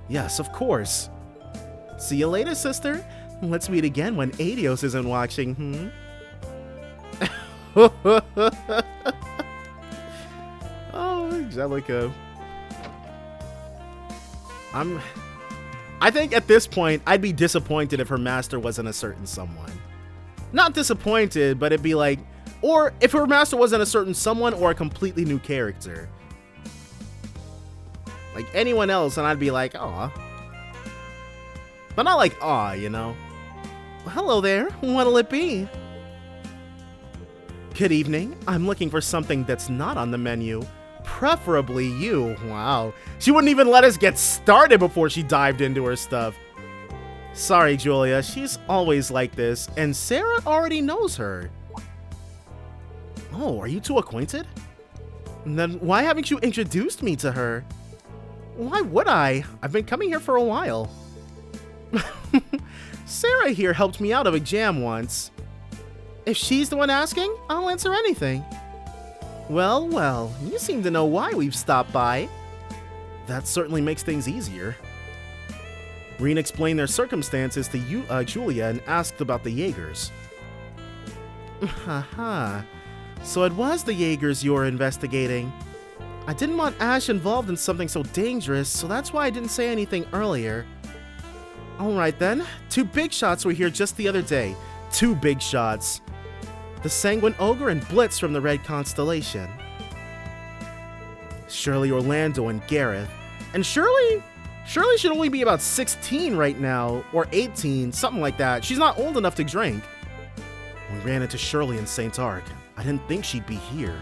Yes, of course. See you later, sister. Let's meet again when Adios isn't watching, Oh, Angelica. I think at this point, I'd be disappointed if her master wasn't a certain someone. Not disappointed, but it'd be like, or if her master wasn't a certain someone or a completely new character. Like anyone else, and I'd be like, aw. But not like, aw, you know? Hello there, what'll it be? Good evening, I'm looking for something that's not on the menu. Preferably you. Wow. She wouldn't even let us get started before she dived into her stuff. Sorry, Julia, she's always like this, and Sarah already knows her. Oh, are you two acquainted? Then why haven't you introduced me to her? Why would I? I've been coming here for a while. Sarah here helped me out of a jam once. If she's the one asking, I'll answer anything. Well, well, you seem to know why we've stopped by. That certainly makes things easier. Rean explained their circumstances to Julia and asked about the Jaegers. Haha. So it was the Jaegers you were investigating. I didn't want Ash involved in something so dangerous, so that's why I didn't say anything earlier. Alright then, 2 big shots were here just the other day. 2 big shots. The Sanguine Ogre and Blitz from the Red Constellation. Shirley, Orlando, and Gareth. And Shirley should only be about 16 right now, or 18, something like that. She's not old enough to drink. We ran into Shirley in St. Arc. I didn't think she'd be here.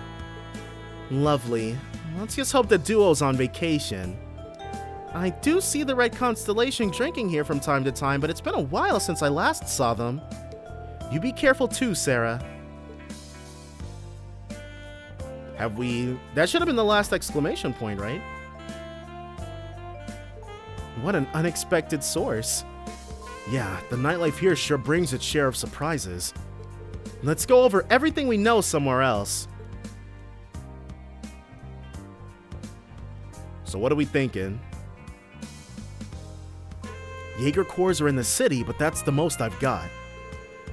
Lovely. Let's just hope the duo's on vacation. I do see the Red Constellation drinking here from time to time, but it's been a while since I last saw them. You be careful too, Sarah. Have we... That should have been the last exclamation point, right? What an unexpected source. Yeah, the nightlife here sure brings its share of surprises. Let's go over everything we know somewhere else. So what are we thinking? Jaeger cores are in the city, but that's the most I've got.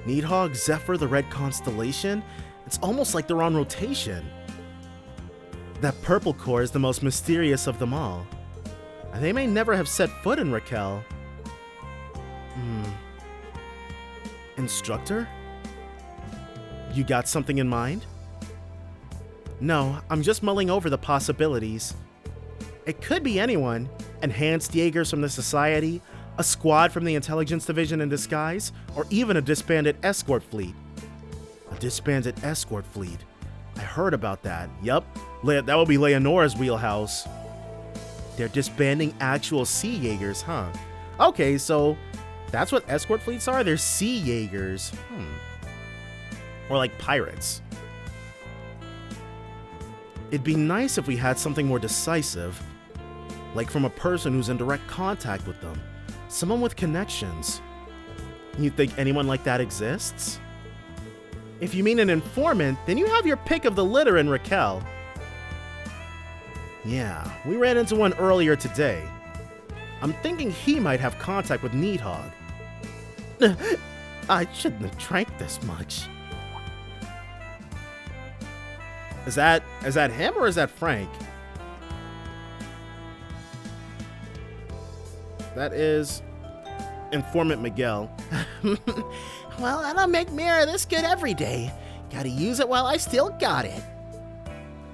Needhogg, Zephyr, the Red Constellation, it's almost like they're on rotation. That purple core is the most mysterious of them all. They may never have set foot in Raquel. Instructor? You got something in mind? No, I'm just mulling over the possibilities. It could be anyone. Enhanced Jaegers from the Society, a squad from the Intelligence Division in disguise, or even a disbanded escort fleet. A disbanded escort fleet. I heard about that. Yup, that would be Leonora's wheelhouse. They're disbanding actual Sea Jaegers, huh? Okay, so that's what escort fleets are? They're Sea Jaegers. Or like pirates. It'd be nice if we had something more decisive. Like from a person who's in direct contact with them. Someone with connections. You think anyone like that exists? If you mean an informant, then you have your pick of the litter in Raquel. Yeah, we ran into one earlier today. I'm thinking he might have contact with Needhog. I shouldn't have drank this much. Is that him or is that Frank? That is Informant Miguel. Well, I don't make mirror this good every day. Gotta use it while I still got it.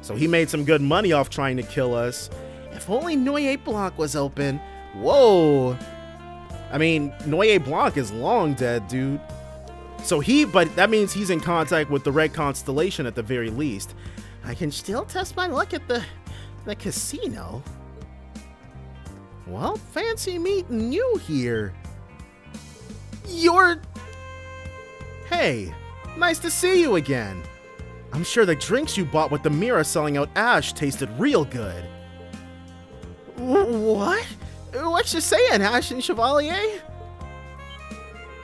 So he made some good money off trying to kill us. If only Noyer Blanc was open. Whoa. I mean, Noyer Blanc is long dead, dude. But that means he's in contact with the Red Constellation at the very least. I can still test my luck at the casino. Well, fancy meeting you here. Hey, nice to see you again. I'm sure the drinks you bought with the mirror selling out Ash tasted real good. What? What you saying, Ash and Chevalier?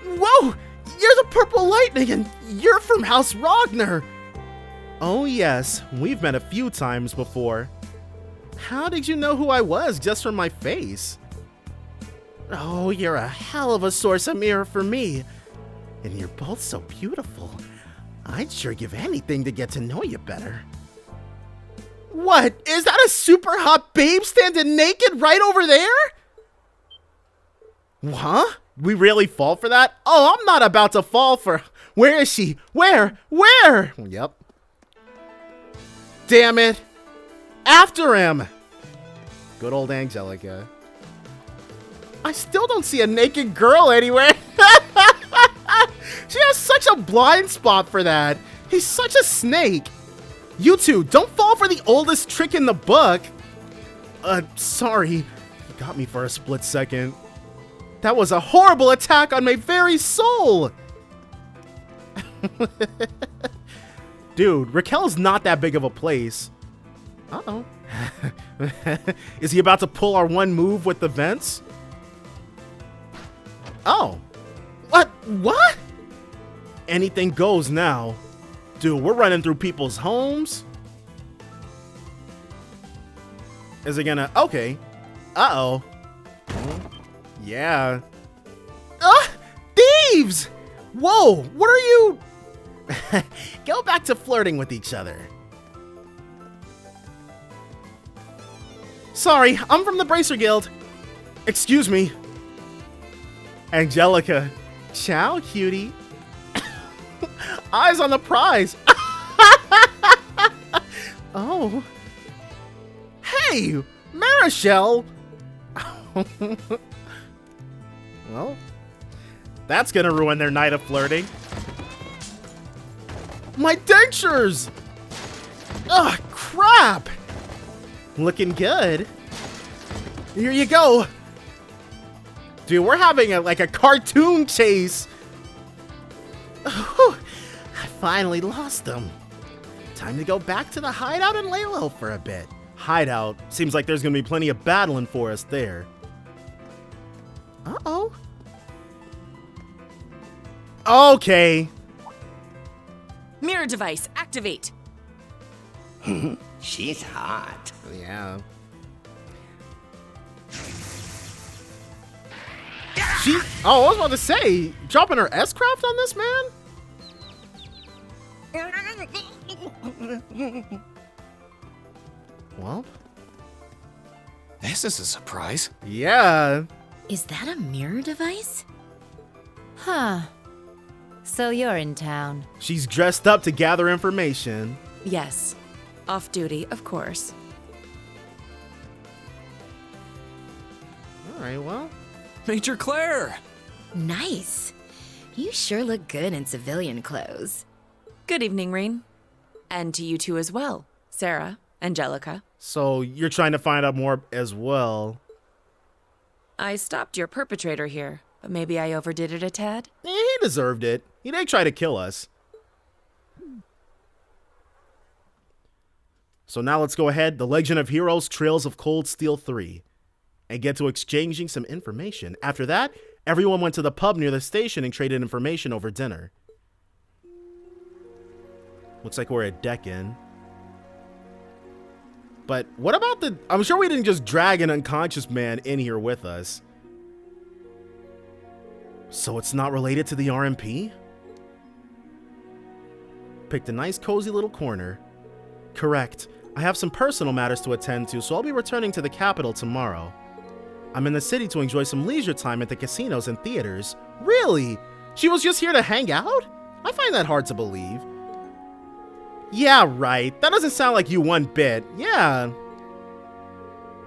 Whoa! You're the Purple Lightning and you're from House Rogner! Oh yes, we've met a few times before. How did you know who I was just from my face? Oh, you're a hell of a source of mirror for me. And you're both so beautiful. I'd sure give anything to get to know you better. What? Is that a super hot babe standing naked right over there? Huh? We really fall for that? Oh, I'm not about to fall for... Where is she? Where? Yep. Damn it. After him. Good old Angelica. I still don't see a naked girl anywhere. She has such a blind spot for that. He's such a snake. You two, don't fall for the oldest trick in the book. Sorry. You got me for a split second. That was a horrible attack on my very soul. Dude, Raquel's not that big of a place. Uh-oh. Is he about to pull our one move with the vents? Oh. What? Anything goes now. Dude, we're running through people's homes. Is it gonna... Okay. Uh-oh. Yeah. Thieves! Whoa, what are you... Go back to flirting with each other. Sorry, I'm from the Bracer Guild. Excuse me. Angelica. Ciao, cutie. Eyes on the prize. Oh. Hey, Marichelle. Well, that's gonna ruin their night of flirting. My dentures! Ugh, crap! Looking good. Here you go. Dude, we're having like a cartoon chase. Whew, I finally lost them. Time to go back to the hideout and lay low for a bit. Hideout. Seems like there's gonna be plenty of battling for us there. Uh-oh. Okay. Mirror device, activate. She's hot. Yeah. Oh, I was about to say, dropping her S-Craft on this man? Well, This is a surprise. Yeah. Is that a mirror device? Huh. So you're in town. She's dressed up to gather information. Yes. Off duty, of course. All right, well. Major Claire! Nice. You sure look good in civilian clothes. Good evening, Rean. And to you two as well, Sara and Gelica. So you're trying to find out more as well. I stopped your perpetrator here, but maybe I overdid it a tad. He deserved it. He didn't try to kill us. So now let's go ahead, The Legend of Heroes Trails of Cold Steel 3, and get to exchanging some information. After that, everyone went to the pub near the station and traded information over dinner. Looks like we're a deck in. But what about the... I'm sure we didn't just drag an unconscious man in here with us. So it's not related to the RMP? Picked a nice cozy little corner. Correct. I have some personal matters to attend to, so I'll be returning to the capital tomorrow. I'm in the city to enjoy some leisure time at the casinos and theaters. Really? She was just here to hang out? I find that hard to believe. Yeah, right. That doesn't sound like you one bit. Yeah.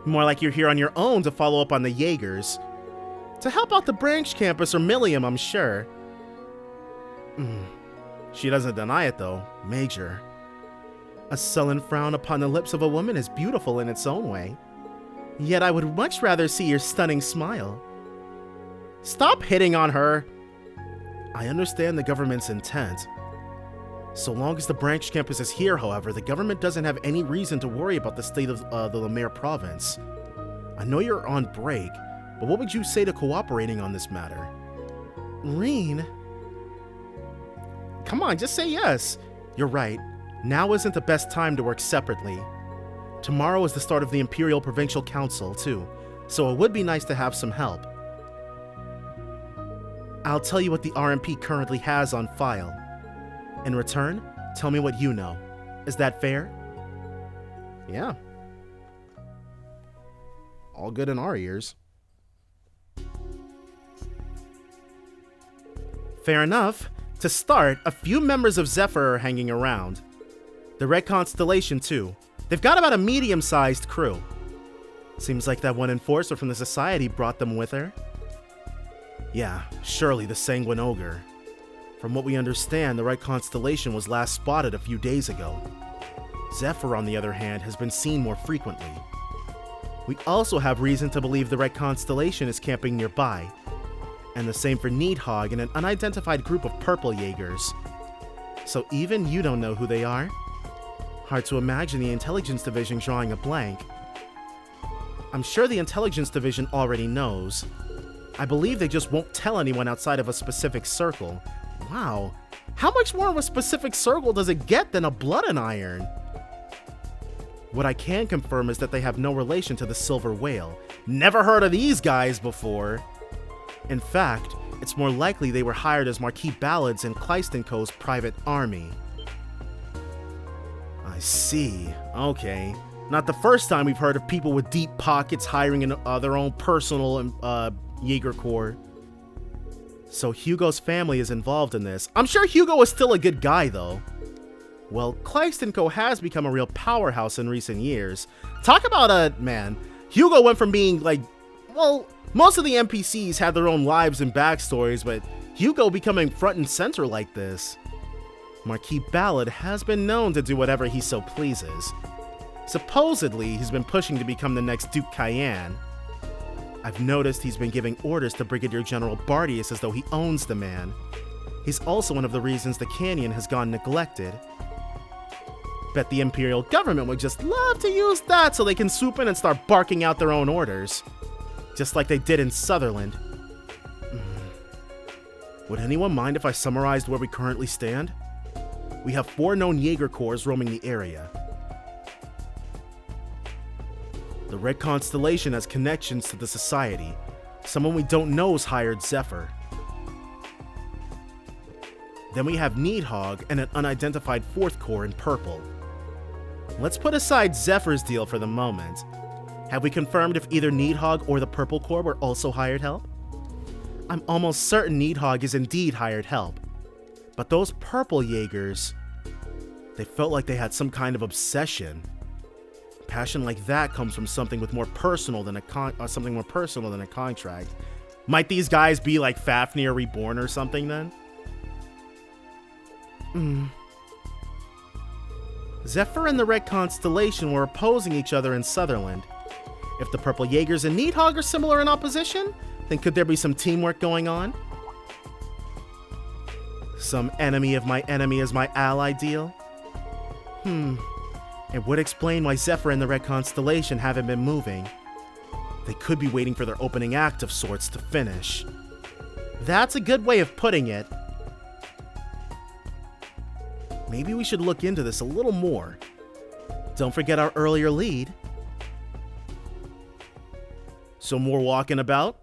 More like you're here on your own to follow up on the Jaegers. To help out the branch campus or Millium, I'm sure. She doesn't deny it, though. Major. A sullen frown upon the lips of a woman is beautiful in its own way. Yet I would much rather see your stunning smile. Stop hitting on her. I understand the government's intent. So long as the branch campus is here, however, the government doesn't have any reason to worry about the state of the Lemaire province. I know you're on break, but what would you say to cooperating on this matter? Rean? Come on, just say yes. You're right. Now isn't the best time to work separately. Tomorrow is the start of the Imperial Provincial Council, too, so it would be nice to have some help. I'll tell you what the RMP currently has on file. In return, tell me what you know. Is that fair? Yeah. All good in our ears. Fair enough. To start, a few members of Zephyr are hanging around. The Red Constellation, too. They've got about a medium-sized crew. Seems like that one enforcer from the Society brought them with her. Yeah, surely the Sanguine Ogre. From what we understand, the Red Constellation was last spotted a few days ago. Zephyr, on the other hand, has been seen more frequently. We also have reason to believe the Red Constellation is camping nearby. And the same for Needhog and an unidentified group of purple Jaegers. So even you don't know who they are? Hard to imagine the Intelligence Division drawing a blank. I'm sure the Intelligence Division already knows. I believe they just won't tell anyone outside of a specific circle. Wow, how much more of a specific circle does it get than a Blood and Iron? What I can confirm is that they have no relation to the Silver Whale. Never heard of these guys before. In fact, it's more likely they were hired as Marquis Ballads in Cleiston Co.'s private army. I see. Okay. Not the first time we've heard of people with deep pockets hiring their own personal Jaeger Corps. So Hugo's family is involved in this. I'm sure Hugo is still a good guy, though. Well, Cleiston Co. has become a real powerhouse in recent years. Talk about man. Hugo went from being like, well, most of the NPCs had their own lives and backstories, but Hugo becoming front and center like this. Marquis Ballad has been known to do whatever he so pleases. Supposedly, he's been pushing to become the next Duke Cayenne. I've noticed he's been giving orders to Brigadier General Bardius as though he owns the man. He's also one of the reasons the canyon has gone neglected. Bet the Imperial government would just love to use that so they can swoop in and start barking out their own orders. Just like they did in Sutherland. Would anyone mind if I summarized where we currently stand? We have 4 known Jaeger Corps roaming the area. The Red Constellation has connections to the Society. Someone we don't know has hired Zephyr. Then we have Needhog and an unidentified 4th Corps in purple. Let's put aside Zephyr's deal for the moment. Have we confirmed if either Needhog or the Purple Corps were also hired help? I'm almost certain Needhog is indeed hired help. But those Purple Jaegers, they felt like they had some kind of obsession. Passion like that comes from something with more personal than something more personal than a contract. Might these guys be like Fafnir Reborn or something then? Zephyr and the Red Constellation were opposing each other in Sutherland. If the Purple Jaegers and Needhog are similar in opposition, then could there be some teamwork going on? Some enemy of my enemy is my ally deal? It would explain why Zephyr and the Red Constellation haven't been moving. They could be waiting for their opening act of sorts to finish. That's a good way of putting it. Maybe we should look into this a little more. Don't forget our earlier lead. So more walking about?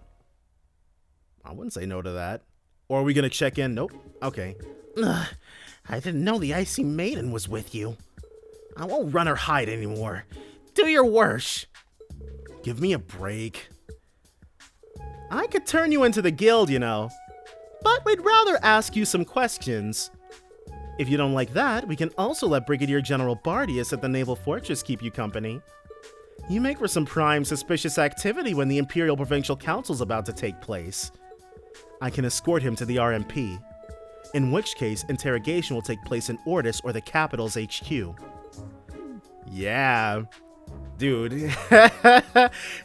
I wouldn't say no to that. Or are we gonna check in? Nope. Okay. I didn't know the Icy Maiden was with you. I won't run or hide anymore. Do your worst. Give me a break. I could turn you into the guild, you know. But we'd rather ask you some questions. If you don't like that, we can also let Brigadier General Bardius at the Naval Fortress keep you company. You make for some prime suspicious activity when the Imperial Provincial Council's about to take place. I can escort him to the RMP, in which case interrogation will take place in Ortis or the capital's HQ. Yeah, dude.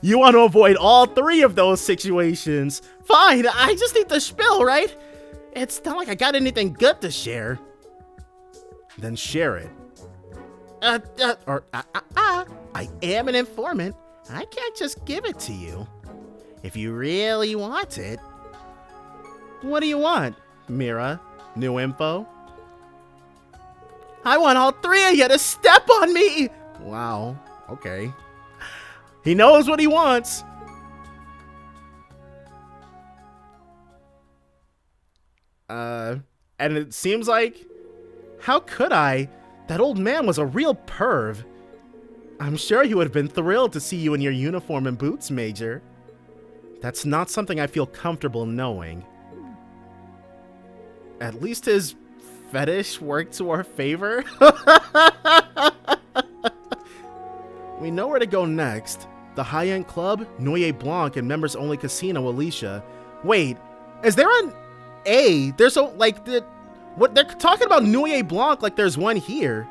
You want to avoid all three of those situations. Fine, I just need the spill, right? It's not like I got anything good to share. Then share it. I am an informant. I can't just give it to you. If you really want it. What do you want, Mira? New info? I want all three of you to step on me! Wow, okay. He knows what he wants. And it seems like... How could I? That old man was a real perv. I'm sure he would have been thrilled to see you in your uniform and boots, Major. That's not something I feel comfortable knowing. At least his fetish worked to our favor. We know where to go next. The high-end club, Noyer Blanc, and members-only casino, Alicia. Wait, is there an A? There's a, like, what they're talking about Noyer Blanc like there's one here.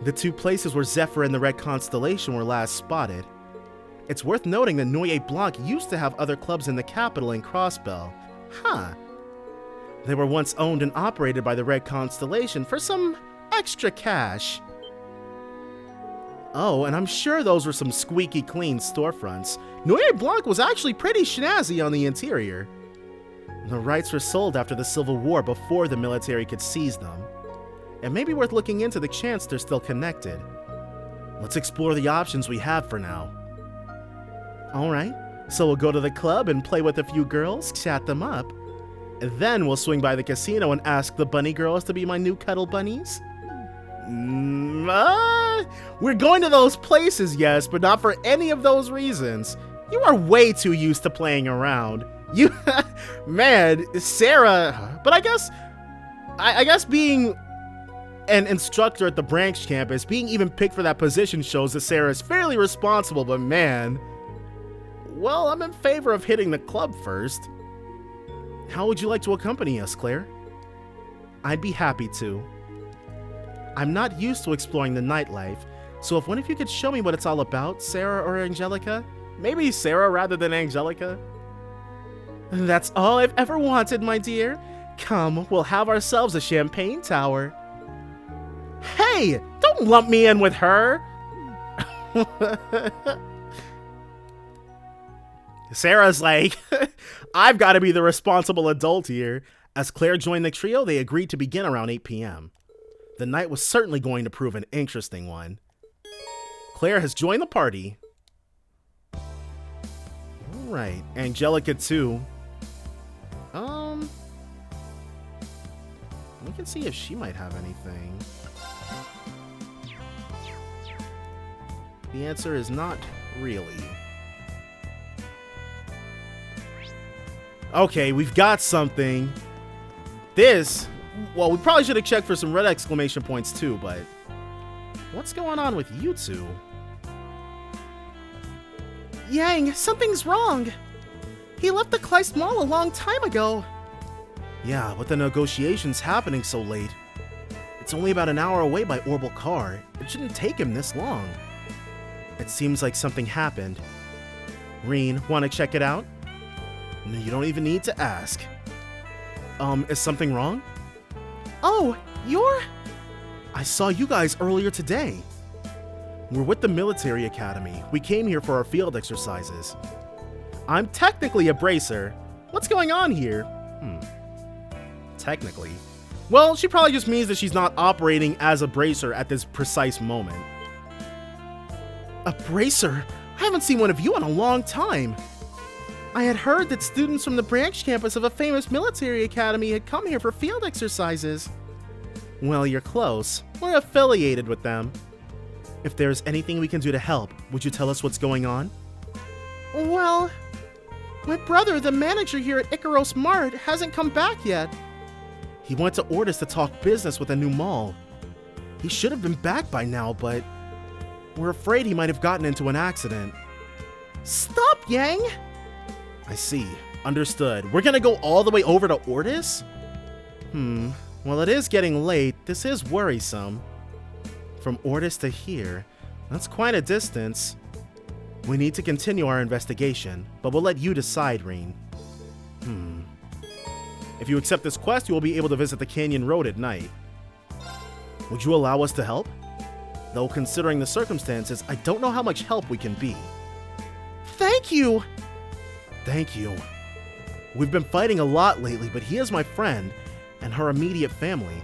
The two places where Zephyr and the Red Constellation were last spotted. It's worth noting that Noyer Blanc used to have other clubs in the capital and Crossbell. Huh. They were once owned and operated by the Red Constellation for some extra cash. Oh, and I'm sure those were some squeaky clean storefronts. Noyer Blanc was actually pretty snazzy on the interior. The rights were sold after the Civil War before the military could seize them. It may be worth looking into the chance they're still connected. Let's explore the options we have for now. Alright, so we'll go to the club and play with a few girls, chat them up. And then we'll swing by the casino and ask the bunny girls to be my new cuddle bunnies? We're going to those places, yes, but not for any of those reasons. You are way too used to playing around. You, man, Sarah, but I guess being an instructor at the branch campus, being even picked for that position shows that Sarah is fairly responsible, but man, well, I'm in favor of hitting the club first. How would you like to accompany us, Claire? I'd be happy to. I'm not used to exploring the nightlife, so if one of you could show me what it's all about, Sarah or Angelica? Maybe Sarah rather than Angelica? That's all I've ever wanted, my dear. Come, we'll have ourselves a champagne tower. Hey, don't lump me in with her. Sarah's like, I've got to be the responsible adult here. As Claire joined the trio, they agreed to begin around 8 p.m. The night was certainly going to prove an interesting one. Claire has joined the party. Alright, Angelica too. We can see if she might have anything. The answer is not really. Okay, we've got something. This, well, we probably should have checked for some red exclamation points too, but what's going on with you two? Yang, something's wrong. He left the Kleist Mall a long time ago. Yeah, with the negotiations happening so late. It's only about an hour away by Orbital car. It shouldn't take him this long. It seems like something happened. Rean, want to check it out? No, you don't even need to ask. Is something wrong? Oh, you're... I saw you guys earlier today. We're with the military academy. We came here for our field exercises. I'm technically a bracer. What's going on here? Technically. Well, she probably just means that she's not operating as a bracer at this precise moment. A bracer? I haven't seen one of you in a long time. I had heard that students from the branch campus of a famous military academy had come here for field exercises. Well, you're close. We're affiliated with them. If there's anything we can do to help, would you tell us what's going on? Well, my brother, the manager here at Icaros Mart, hasn't come back yet. He went to Ordis to talk business with a new mall. He should have been back by now, but we're afraid he might have gotten into an accident. Stop, Yang! I see. Understood. We're gonna go all the way over to Ordis? Well, it is getting late. This is worrisome. From Ordis to here, that's quite a distance. We need to continue our investigation, but we'll let you decide, Rean. If you accept this quest, you will be able to visit the Canyon Road at night. Would you allow us to help? Though considering the circumstances, I don't know how much help we can be. Thank you! Thank you. We've been fighting a lot lately, but he is my friend and her immediate family.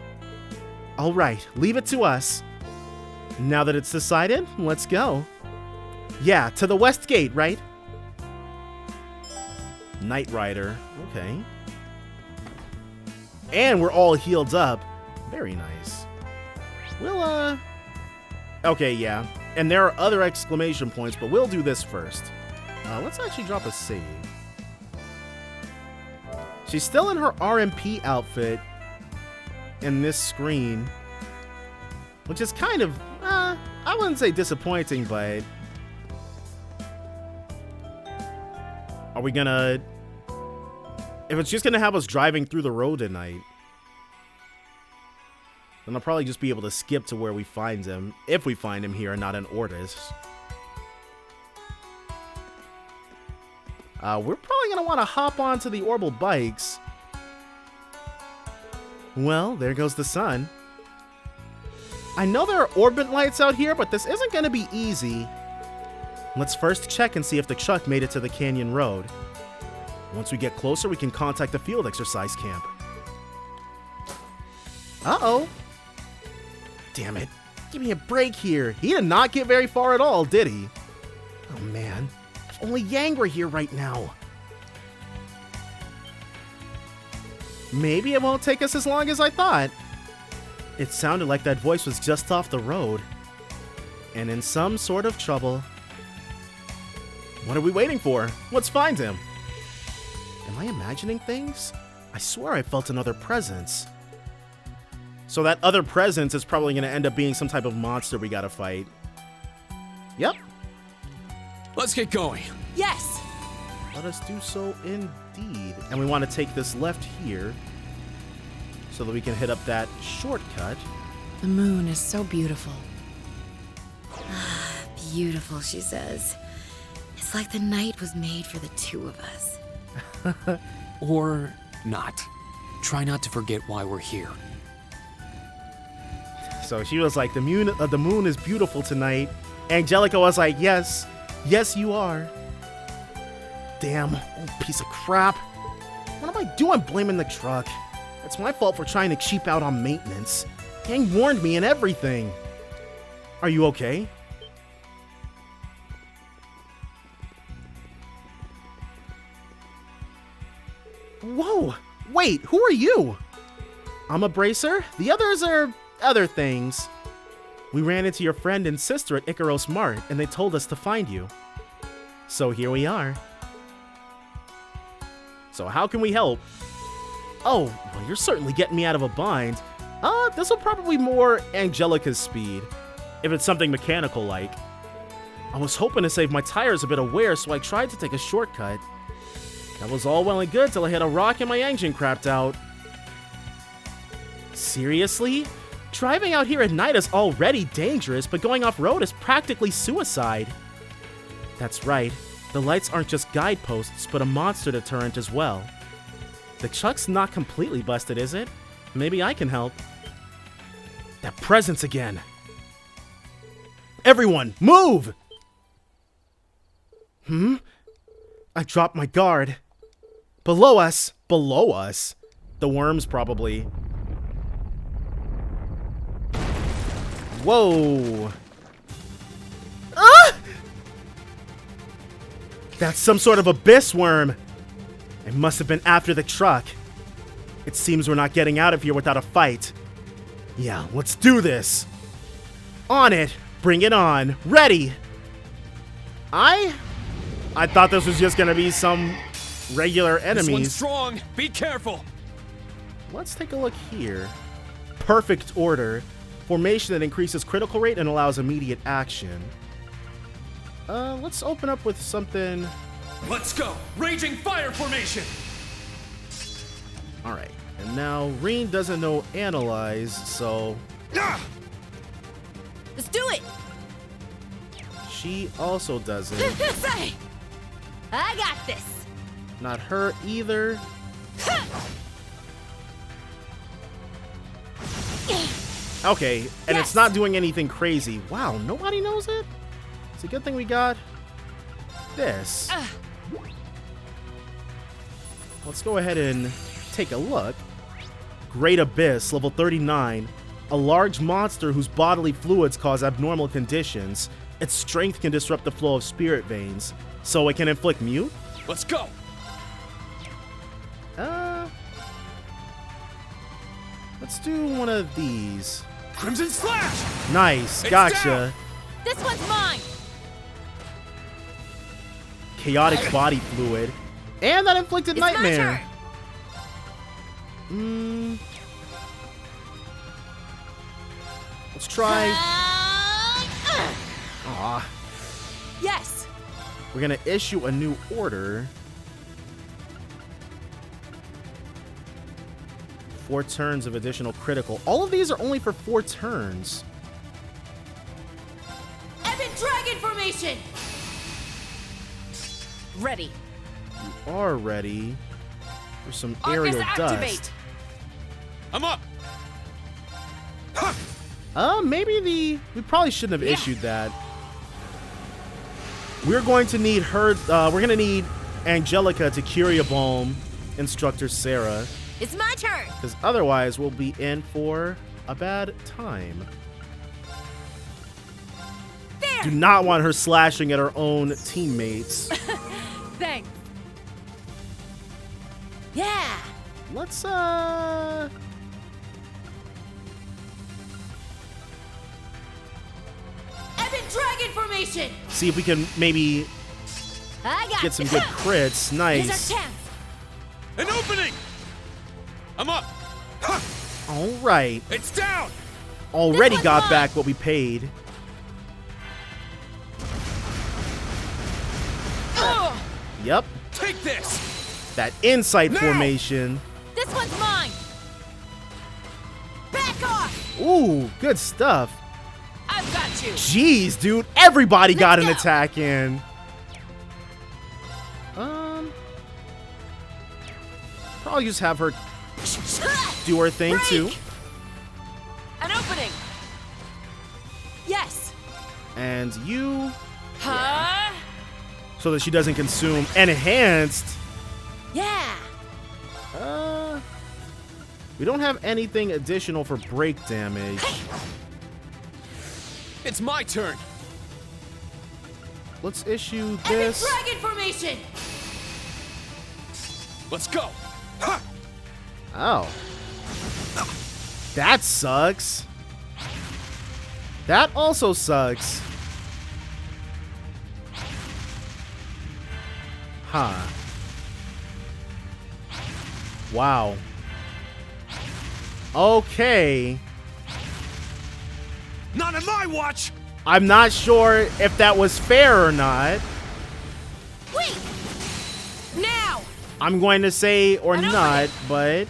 All right, leave it to us. Now that it's decided, let's go. Yeah, to the West Gate, right? Knight Rider, okay. And we're all healed up. Very nice. We'll, okay, yeah. And there are other exclamation points, but we'll do this first. Let's actually drop a save. She's still in her RMP outfit in this screen, which is kind of, I wouldn't say disappointing, but are we gonna, if it's just gonna have us driving through the road at night, then I'll probably just be able to skip to where we find him, if we find him here and not in Ordis. We're probably gonna want to hop onto the orbital bikes. Well, there goes the sun. I know there are orbit lights out here, but this isn't gonna be easy. Let's first check and see if the truck made it to the Canyon Road. Once we get closer, we can contact the field exercise camp. Uh-oh. Damn it. Give me a break here. He did not get very far at all, did he? Oh man, if only Yang were here right now. Maybe it won't take us as long as I thought. It sounded like that voice was just off the road and in some sort of trouble. What are we waiting for? Let's find him. Am I imagining things? I swear I felt another presence. So that other presence is probably going to end up being some type of monster we gotta fight. Yep. Let's get going. Yes! Let us do so indeed. And we want to take this left here so that we can hit up that shortcut. The moon is so beautiful. Beautiful, she says. It's like the night was made for the two of us. Or not. Try not to forget why we're here. So she was like, the moon is beautiful tonight. Angelica was like, yes, yes you are. Damn, old piece of crap. What am I doing blaming the truck? It's my fault for trying to cheap out on maintenance. Yang warned me and everything. Are you okay? Whoa, wait, who are you? I'm a bracer. The others are other things. We ran into your friend and sister at Icaros Mart, and they told us to find you. So here we are. So how can we help? Oh, well, you're certainly getting me out of a bind. This will probably be more Angelica's speed, if it's something mechanical like. I was hoping to save my tires a bit of wear, so I tried to take a shortcut. That was all well and good till I hit a rock and my engine crapped out. Seriously? Driving out here at night is already dangerous, but going off-road is practically suicide. That's right. The lights aren't just guideposts, but a monster deterrent as well. The truck's not completely busted, is it? Maybe I can help. That presence again. Everyone, move! I dropped my guard. Below us. Below us? The worms, probably. Whoa. Ah! That's some sort of abyss worm. It must have been after the truck. It seems we're not getting out of here without a fight. Yeah, let's do this. On it. Bring it on. Ready. I thought this was just gonna be some regular enemies. This one's strong. Be careful. Let's take a look here. Perfect order. Formation that increases critical rate and allows immediate action. Let's open up with something. Let's go. Raging fire formation. Alright. And now Rean doesn't know analyze, so Let's do it! she also doesn't. Say! I got this! Not her either. Okay, and it's not doing anything crazy. Wow, nobody knows it? It's a good thing we got this. Let's go ahead and take a look. Great Abyss, level 39. A large monster whose bodily fluids cause abnormal conditions. Its strength can disrupt the flow of spirit veins, so it can inflict mute? Let's go. Let's do one of these. Crimson Slash. Nice, It's gotcha. down. This one's mine! Chaotic body fluid. And that inflicted It's my nightmare. turn! Let's try. Uh, Aw. yes! We're gonna issue a new order. 4 turns of additional critical. All of these are only for 4 turns. Epic Dragon Formation! Ready. You are ready for some Arcus aerial activate. dust. I'm up. Maybe we probably shouldn't have issued that. We're going to need her, we're gonna need Angelica to Curia Balm Instructor Sara, It's my turn! because otherwise we'll be in for a bad time. There! Do not want her slashing at her own teammates. Thanks. Yeah! Let's, Epic Dragon Formation! see if we can maybe I got get some good crits. Here's Nice. our chance! An opening. I'm up. All right. It's down. Already one's got mine. back what we paid. Oh, Yep. Take this. That insight Now! formation. this one's mine! Back off! Ooh, good stuff. I've got you! Jeez, dude. Everybody got an Let's go. attack in. Probably just have her do her thing Break! too. An opening! Yes! And you, Huh? so that she doesn't consume enhanced. Yeah! We don't have anything additional for break damage. It's my turn. Let's issue Epic this. Dragon Formation! Let's go. Oh. That sucks. That also sucks. Huh. Wow. Okay. Not on my watch! I'm not sure if that was fair or not. Wait! Now! I'm going to say or not, but...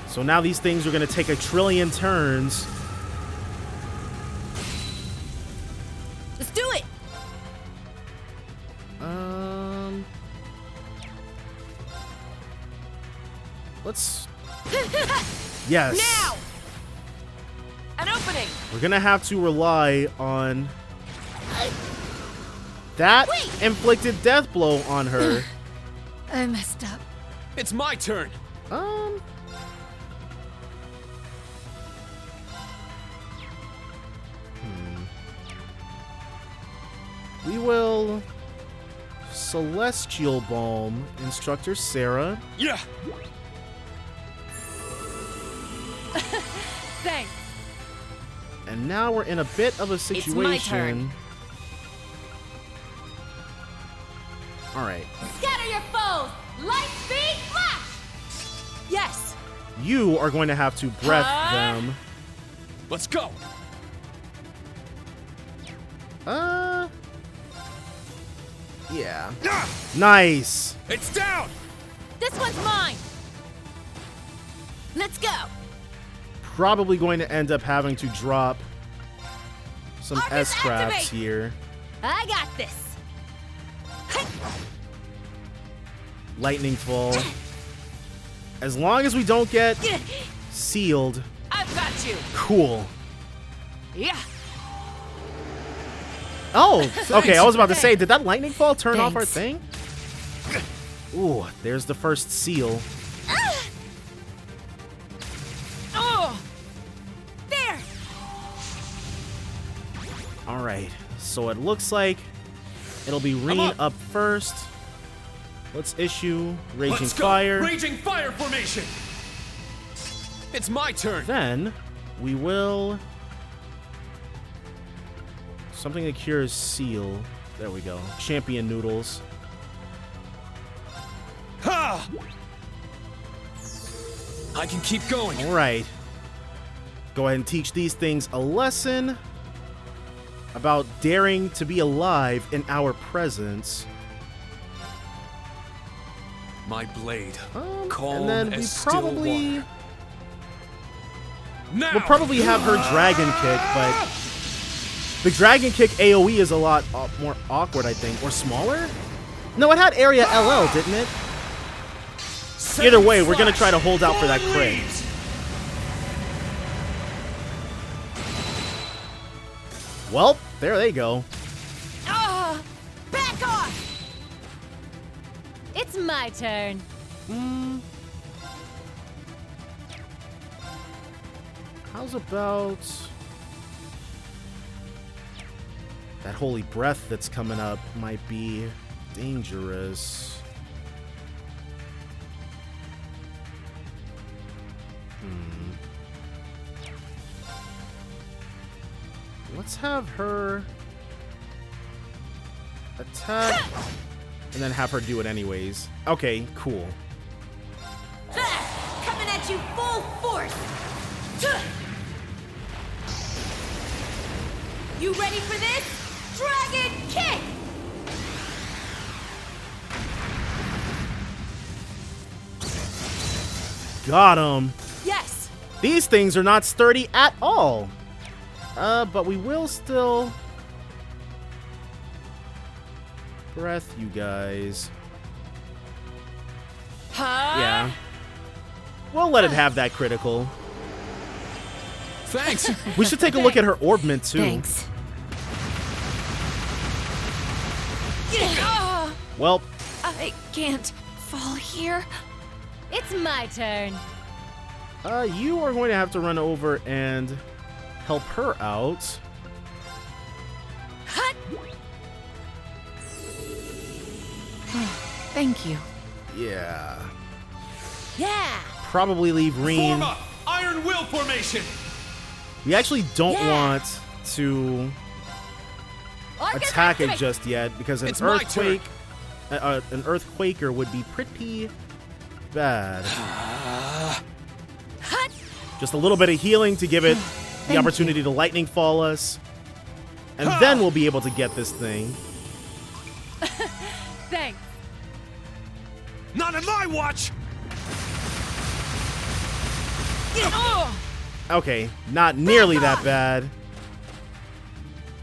So now these things are going to take a trillion turns. Let's do it! Let's... Yes. Now! An opening! We're going to have to rely on... That inflicted death blow on her. I messed up. It's my turn! We will Celestial Balm Instructor Sara. Yeah! Thanks. And now we're in a bit of a situation. my turn. Alright. Scatter your foes! Light speed flash! Yes! You are going to have to breath them. Let's go! Yeah. Ah! Nice. It's down! This one's mine! Let's go. Probably going to end up having to drop some Arcus, S-crafts activate! here. I got this. Lightning Fall. As long as we don't get sealed. I've got you! Cool. Yeah! Oh, okay. I was about to say, did that lightning fall turn off our Thanks. thing? Ooh, there's the first seal. Oh! There! All right. So it looks like it'll be Rean up first. Let's issue Raging Let's go! Fire. Raging Fire formation! It's my turn! Then we will... Something that cures seal. There we go. Champion Noodles. Ha! I can keep going. All right. Go ahead and teach these things a lesson about daring to be alive in our presence. My blade. And Calm then we as still probably... water. Now! We'll probably have her Dragon Kick, but... The Dragon Kick AoE is a lot more awkward, I think. Or smaller? No, it had Area LL, didn't it? Either way, we're going to try to hold out for that crit. Well, there they go. Back off! It's my turn. How's about... That holy breath that's coming up might be dangerous. Let's have her attack and then have her do it anyways. Okay, cool. Coming at you full force. You ready for this? Dragon Kick! Got him. Yes! These things are not sturdy at all. But we will still breath you guys. Huh? Yeah. We'll let it have that critical. Thanks! We should take a look at her orbment too. Thanks. Well, I can't fall here. It's my turn. you are going to have to run over and help her out. Thank you. Yeah. Yeah. Probably leave Rean. Form up! Iron Will formation! We actually don't want to attack it just yet because an It's my earthquake, an earthquaker would be pretty bad. Just a little bit of healing to give it the opportunity to lightning fall us, and then we'll be able to get this thing. Thanks. Not on my watch! Okay, not nearly that bad.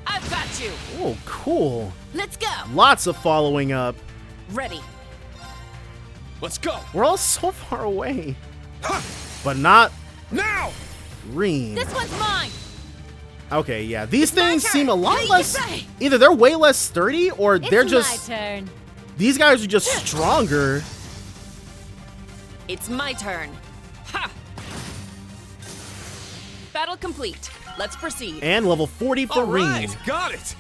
I've got you. Oh, cool. Let's go. Lots of following up. Ready. Let's go! We're all so far away. But not Now! Rean. This one's mine. Okay, yeah. These things turn. seem a lot Hey, less... get ready. Either they're way less sturdy or It's they're just... my turn. These guys are just stronger. It's my turn. Ha! Battle complete. Let's proceed. And level 40 for All right, Rean. got it!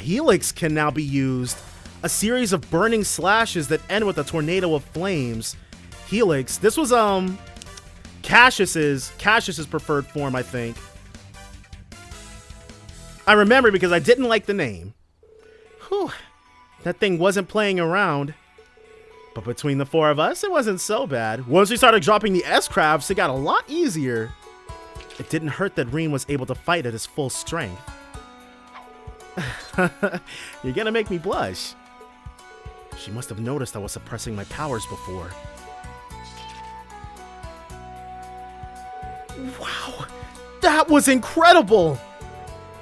Helix can now be used. A series of burning slashes that end with a tornado of flames. Helix. This was Cassius's preferred form, I think. I remember because I didn't like the name. Whew. That thing wasn't playing around. But between the four of us, it wasn't so bad. Once we started dropping the S-crafts, it got a lot easier. It didn't hurt that Rean was able to fight at his full strength. You're gonna make me blush. She must have noticed I was suppressing my powers before. Wow, that was incredible!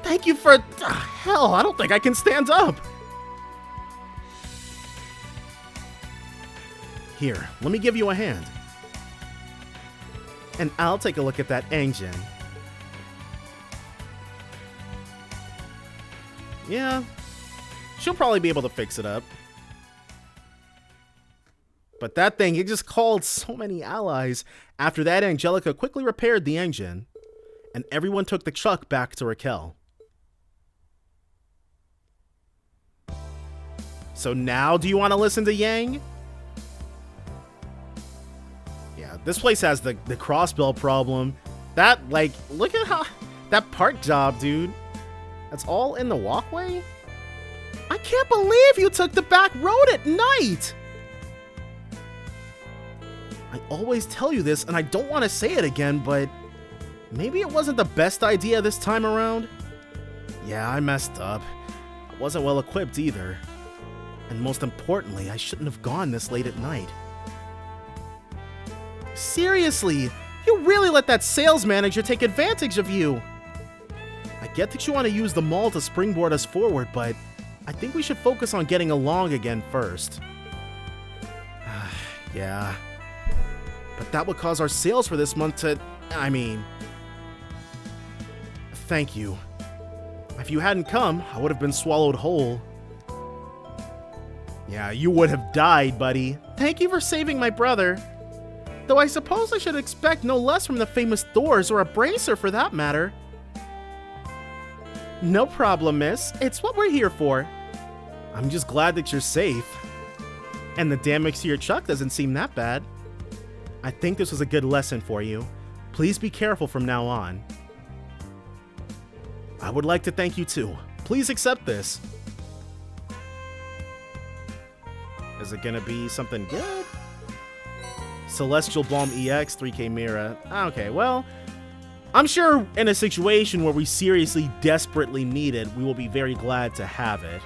Thank you for... hell, I don't think I can stand up. Here, let me give you a hand. And I'll take a look at that engine. Yeah, she'll probably be able to fix it up. But that thing, it just called so many allies. After that, Angelica quickly repaired the engine, and everyone took the truck back to Raquel. So now, do you want to listen to Yang? Yeah, this place has the crossbell problem. That, like, look at how... that park job, dude. That's all in the walkway? I can't believe you took the back road at night! I always tell you this, and I don't want to say it again, but maybe it wasn't the best idea this time around? Yeah, I messed up. I wasn't well equipped either. And most importantly, I shouldn't have gone this late at night. Seriously, you really let that sales manager take advantage of you. I get that you want to use the mall to springboard us forward, but I think we should focus on getting along again first. Yeah. But that would cause our sales for this month to... I mean... Thank you. If you hadn't come, I would have been swallowed whole. Yeah, you would have died, buddy. Thank you for saving my brother. Though I suppose I should expect no less from the famous Doors or a Bracer for that matter. No problem, miss. It's what we're here for. I'm just glad that you're safe. And the damage to your truck doesn't seem that bad. I think this was a good lesson for you. Please be careful from now on. I would like to thank you too. Please accept this. Is it gonna be something good? Celestial Balm EX, 3K Mira. Okay, well, I'm sure in a situation where we seriously, desperately need it, we will be very glad to have it.